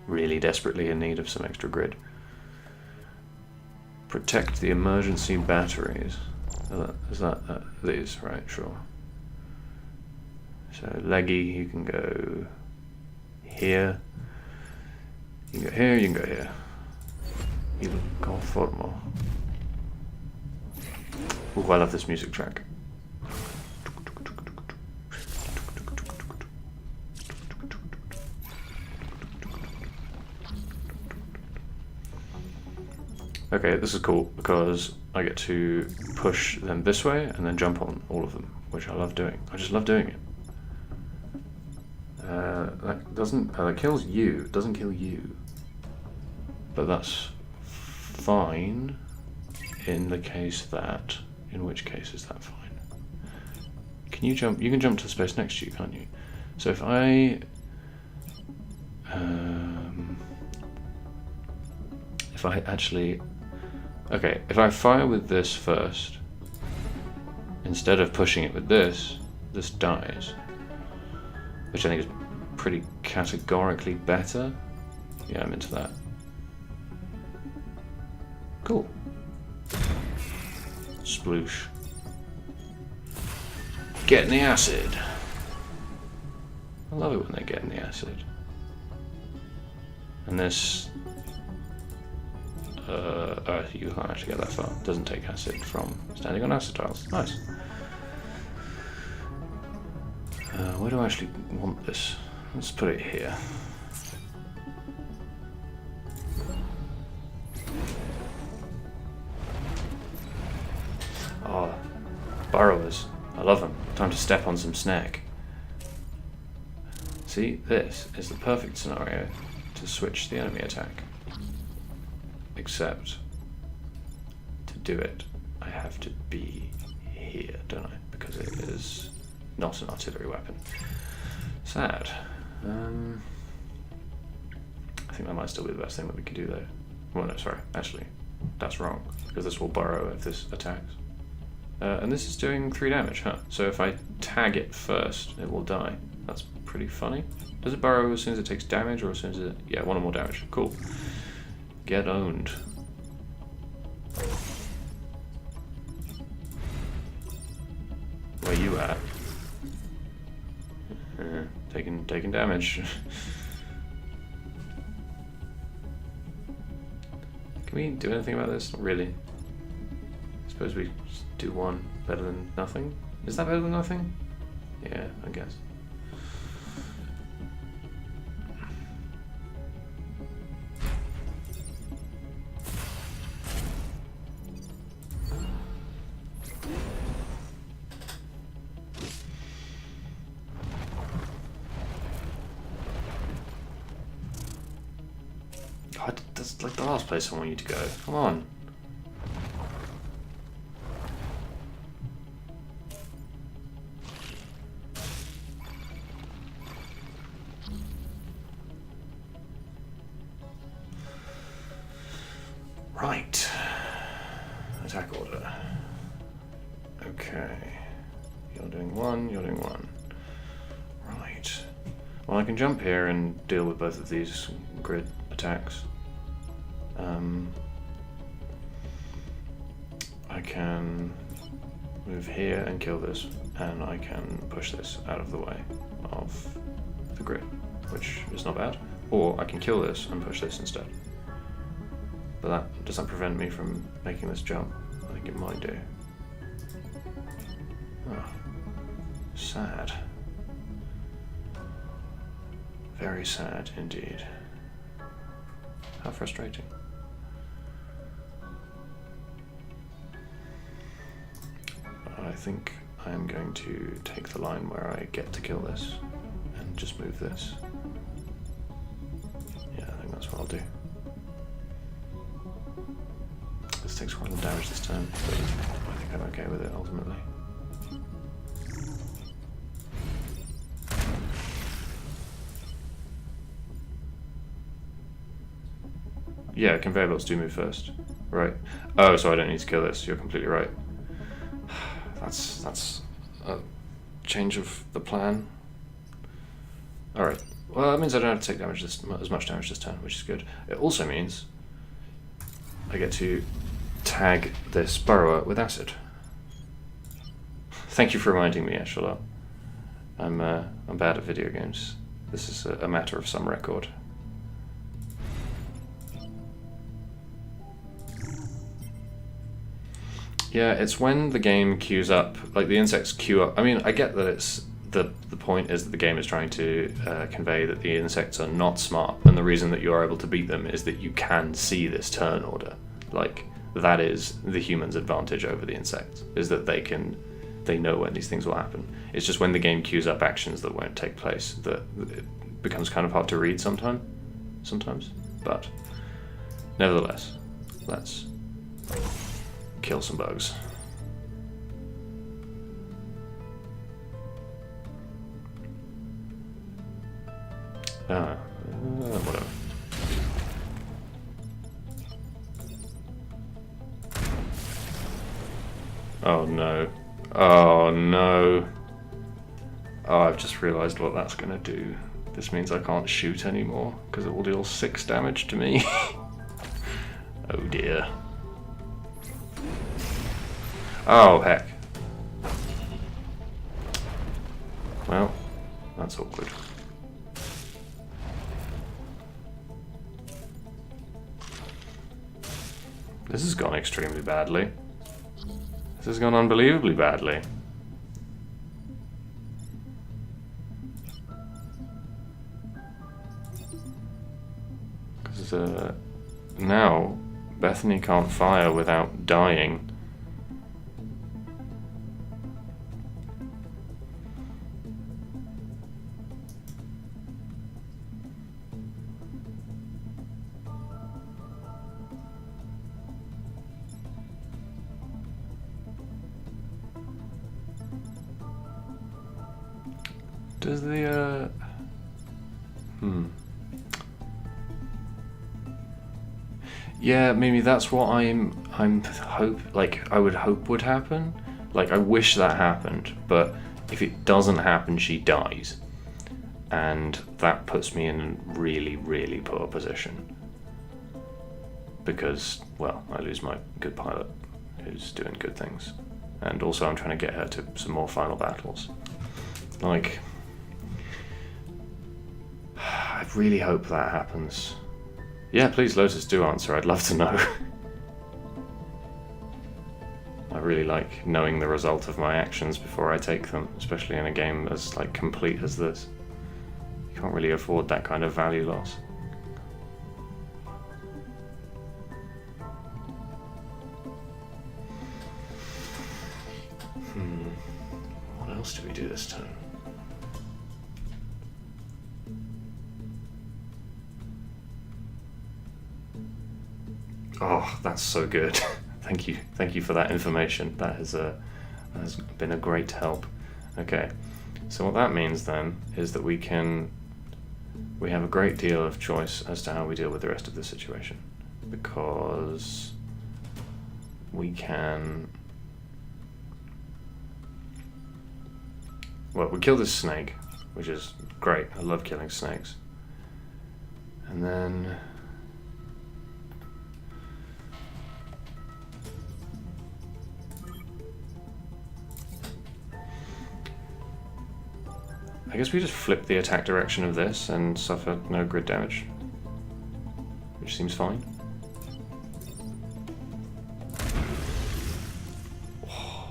really desperately in need of some extra grid. Protect the emergency batteries. Is that these? Right, sure. So leggy, you can go here. You can go here, you can go here. Il conformo. Ooh, I love this music track. Okay, this is cool because I get to push them this way and then jump on all of them, which I love doing. I just love doing it. That kills you. It doesn't kill you. But that's fine in the case that... In which case is that fine? Can you jump? You can jump to the space next to you, can't you? So if I... if I actually... Okay, if I fire with this first, instead of pushing it with this, this dies. Which I think is pretty categorically better. Yeah, I'm into that. Cool. Sploosh. Get in the acid. I love it when they get in the acid. And this... you can't actually get that far. It doesn't take acid from standing on acid tiles. Nice. Where do I actually want this? Let's put it here. Oh, burrowers. I love them. Time to step on some snack. See, this is the perfect scenario to switch the enemy attack. Except, to do it, I have to be here, don't I? Because it is not an artillery weapon. Sad. I think that might still be the best thing that we could do though. Well, no, sorry. Actually, that's wrong. Because this will burrow if this attacks. And this is doing 3 damage, huh? So if I tag it first, it will die. That's pretty funny. Does it burrow as soon as it takes damage, or as soon as it... Yeah, 1 or more damage. Cool. Get owned. Where you at? Taking damage. Can we do anything about this? Not really. I suppose we just do 1 better than nothing. Is that better than nothing? Yeah, I guess. God, that's like the last place I want you to go. Come on. Right. Attack order. Okay. You're doing 1, you're doing 1. Right. Well, I can jump here and deal with both of these grid attacks. I can move here and kill this, and I can push this out of the way of the grid, which is not bad. Or I can kill this and push this instead. But that doesn't prevent me from making this jump. I think it might do. Oh, sad. Very sad indeed. How frustrating. I think I'm going to take the line where I get to kill this and just move this. Yeah, I think that's what I'll do. This takes quite a lot of damage this turn, but I think I'm okay with it ultimately. Yeah, conveyor belts do move first. Right. Oh, so I don't need to kill this. You're completely right. That's a change of the plan. Alright. Well, that means I don't have to take damage as much damage this turn, which is good. It also means I get to tag this burrower with acid. Thank you for reminding me, Echelon. I'm bad at video games. This is a matter of some record. Yeah, it's when the game queues up, like the insects queue up. I mean, I get that it's the point is that the game is trying to convey that the insects are not smart, and the reason that you're able to beat them is that you can see this turn order. Like, that is the human's advantage over the insects, is that they know when these things will happen. It's just when the game queues up actions that won't take place that it becomes kind of hard to read sometimes. But nevertheless, let's kill some bugs. Whatever. Oh no. Oh no. Oh, I've just realised what that's going to do. This means I can't shoot anymore, because it will deal 6 damage to me. Oh dear. Oh, heck. Well, that's awkward. This has gone extremely badly. This has gone unbelievably badly. Because now Bethany can't fire without dying. Does the Yeah, maybe that's what I would hope would happen. Like, I wish that happened, but if it doesn't happen, she dies. And that puts me in a really, really poor position. Because, well, I lose my good pilot, who's doing good things. And also I'm trying to get her to some more final battles. Like, I really hope that happens. Yeah, please, Lotus, do answer. I'd love to know. I really like knowing the result of my actions before I take them, especially in a game as like complete as this. You can't really afford that kind of value loss. What else do we do this turn? Oh, that's so good. Thank you for that information. That has been a great help. Okay, so what that means then is that we have a great deal of choice as to how we deal with the rest of the situation, because we can, well, we kill this snake, which is great. I love killing snakes. And then I guess we just flip the attack direction of this and suffer no grid damage, which seems fine. Oh.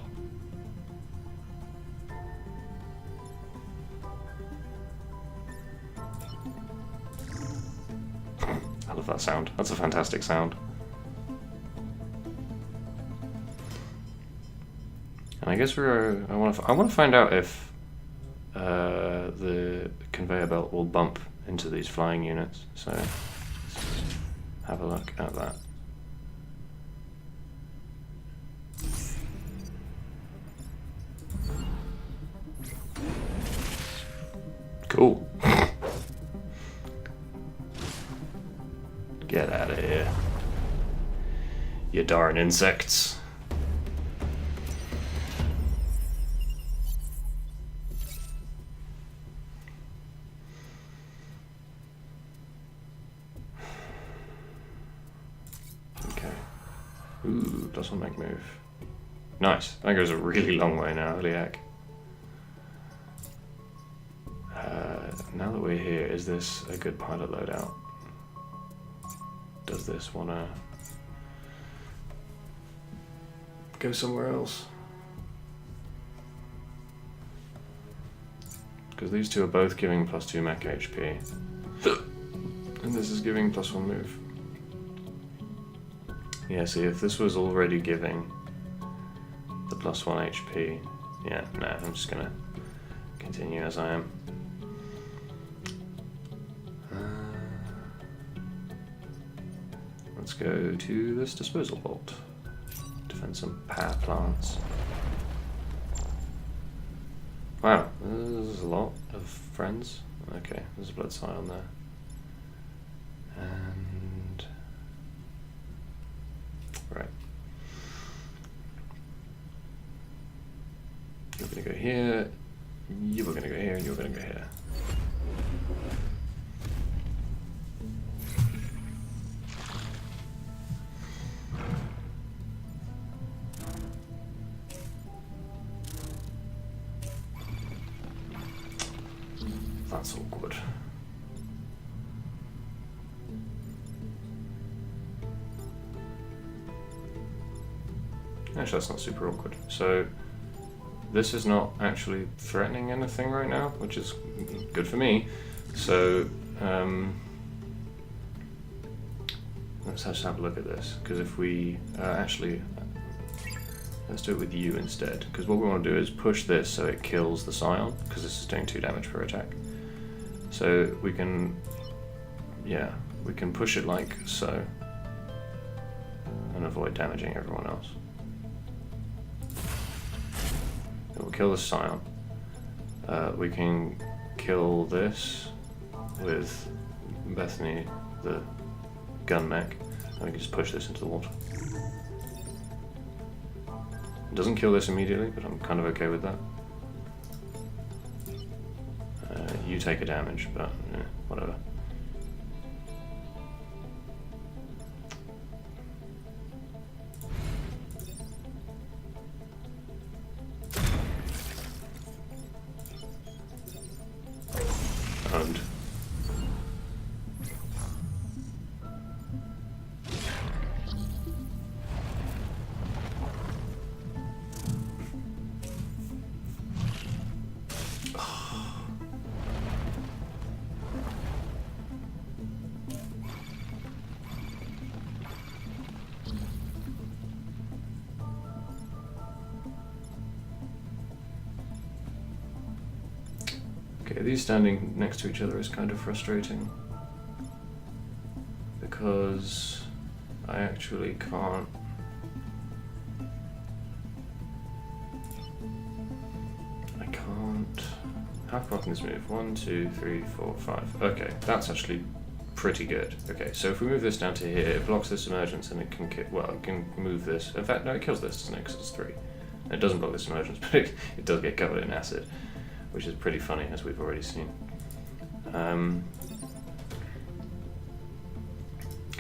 I love that sound. That's a fantastic sound. And I guess I want to find out if the conveyor belt will bump into these flying units, so let's have a look at that. Cool. Get out of here, you darn insects. Ooh, doesn't make move. Nice. That goes a really long way now, holy heck. Now that we're here, is this a good pilot loadout? Does this want to go somewhere else? Because these two are both giving +2 mech HP. And this is giving +1 move. Yeah, see, if this was already giving the +1 HP, yeah, no, I'm just gonna continue as I am. Let's go to this disposal bolt. Defend some power plants. Wow, there's a lot of friends. Okay, there's a blood sign on there. And right. You're gonna go here, you were gonna go here, and you're gonna go here. That's awkward. Actually, that's not super awkward. So this is not actually threatening anything right now, which is good for me. So let's just have a look at this, because if we actually, let's do it with you instead, because what we want to do is push this so it kills the Scion, because this is doing 2 damage per attack. So we can, yeah, we can push it like so, and avoid damaging everyone else. It will kill the Scion. We can kill this with Bethany, the gun mech, and we can just push this into the water. It doesn't kill this immediately, but I'm kind of okay with that. You take a damage, but whatever. Owned. Okay, these standing next to each other is kind of frustrating, because I actually can't. How far can this move? 1, 2, 3, 4, 5. Okay, that's actually pretty good. Okay, so if we move this down to here, it blocks this emergence and it can it can move this. In fact, no, it kills this, doesn't it? Because it's 3. And it doesn't block this emergence, but it does get covered in acid, which is pretty funny, as we've already seen. Can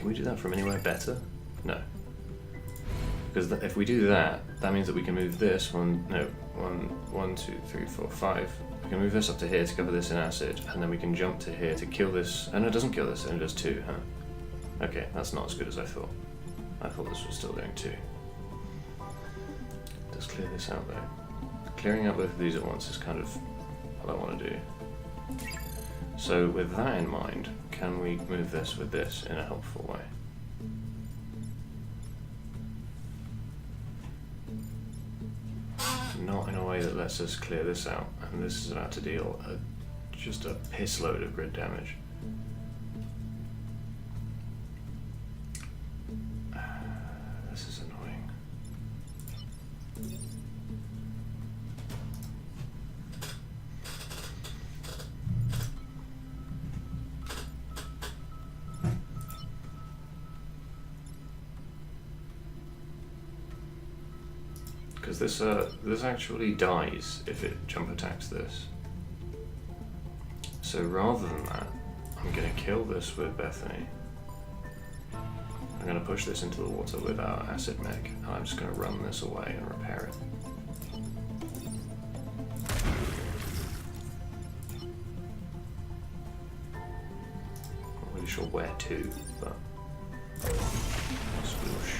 we do that from anywhere better? No. Because if we do that, that means that we can move this 1, 2, 3, 4, 5. We can move this up to here to cover this in acid, and then we can jump to here to kill this. And it doesn't kill this, and it does 2, huh? Okay, that's not as good as I thought. I thought this was still doing 2. Let's clear this out though. Clearing out both of these at once is kind of what I want to do. So with that in mind, can we move this with this in a helpful way? Not in a way that lets us clear this out, and this is about to deal just a piss load of grid damage. This is annoying. Because this actually dies if it jump attacks this. So rather than that, I'm going to kill this with Bethany. I'm going to push this into the water with our acid mech, and I'm just going to run this away and repair it. Not really sure where to, but sploosh.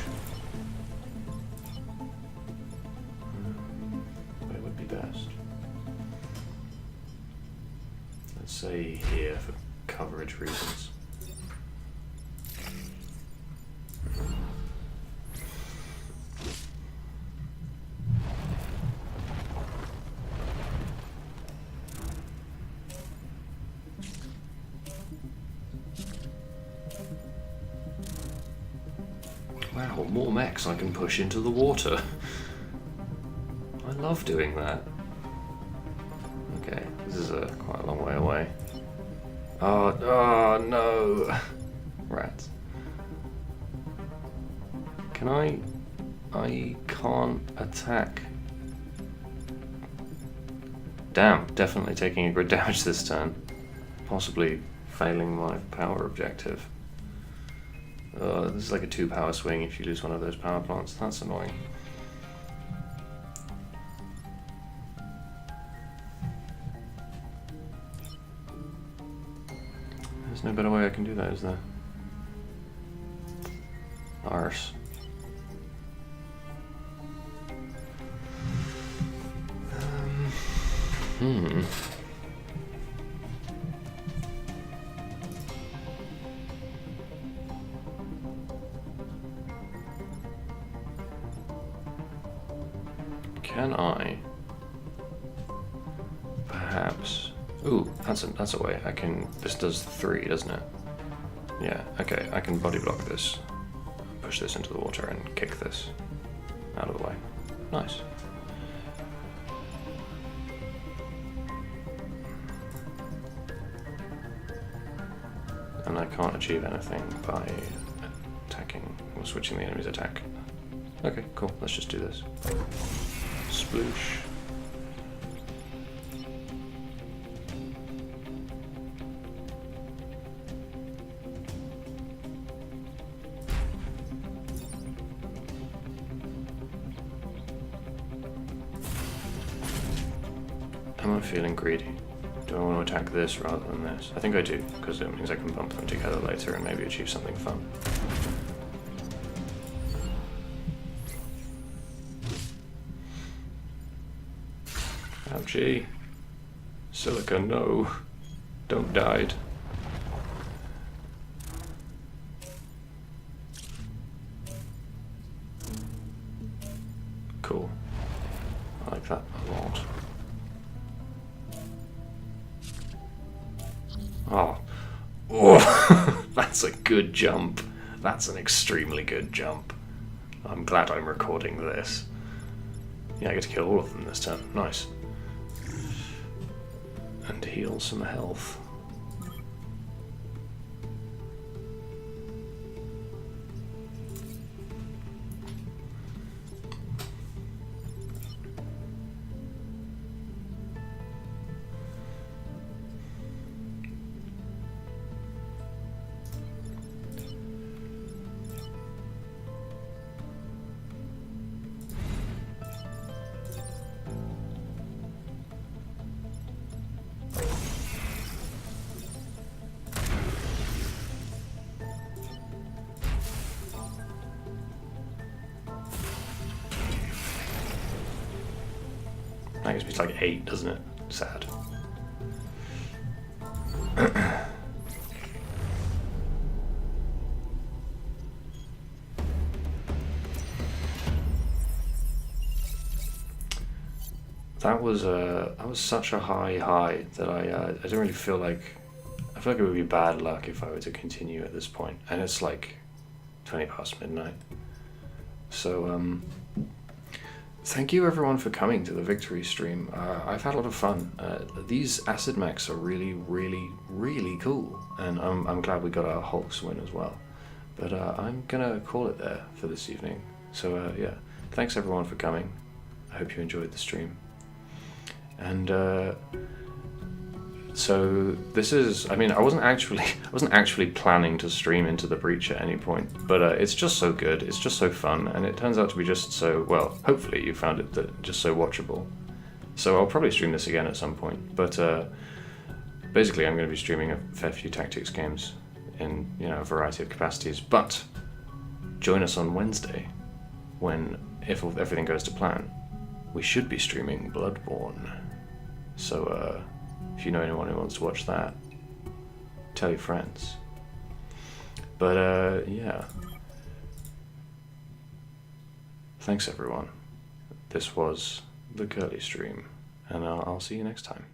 Where would be best? Let's say here for coverage reasons. Wow, more mechs I can push into the water. I love doing that. Okay, this is quite a long way away. Oh no! Rats. Can I can't attack. Damn, definitely taking a grid damage this turn. Possibly failing my power objective. This is like a 2 power swing if you lose one of those power plants. That's annoying. There's no better way I can do that, is there? Arse. Hmm. Can I perhaps? Ooh, that's a way. I can. This does 3, doesn't it? Yeah. Okay. I can body block this, push this into the water, and kick this out of the way. Nice. And I can't achieve anything by attacking or switching the enemy's attack. Okay, cool. Let's just do this. Sploosh. Am I feeling greedy? Do I want to attack this rather than this? I think I do, because it means I can bump them together later and maybe achieve something fun. Ouchie. Silica, no. Don't die. Cool. I like that a lot. Oh. Oh. That's a good jump. That's an extremely good jump. I'm glad I'm recording this. Yeah, I get to kill all of them this turn. Nice. And heal some health. That gives me to like 8, doesn't it? Sad. That was such a high that I don't really feel like. I feel like it would be bad luck if I were to continue at this point, and it's like 20 past midnight. So thank you everyone for coming to the victory stream. I've had a lot of fun. These acid mechs are really cool, and I'm glad we got our Hulks win as well. But I'm gonna call it there for this evening. So yeah, thanks everyone for coming. I hope you enjoyed the stream. And so this is, I mean, I wasn't actually planning to stream Into the Breach at any point, but it's just so good, it's just so fun, and it turns out to be just so, well, hopefully you found it just so watchable. So I'll probably stream this again at some point, but basically I'm going to be streaming a fair few tactics games in, you know, a variety of capacities, but join us on Wednesday when, if everything goes to plan, we should be streaming Bloodborne. So if you know anyone who wants to watch that, tell your friends. But yeah. Thanks everyone. This was the Curly Stream, and I'll see you next time.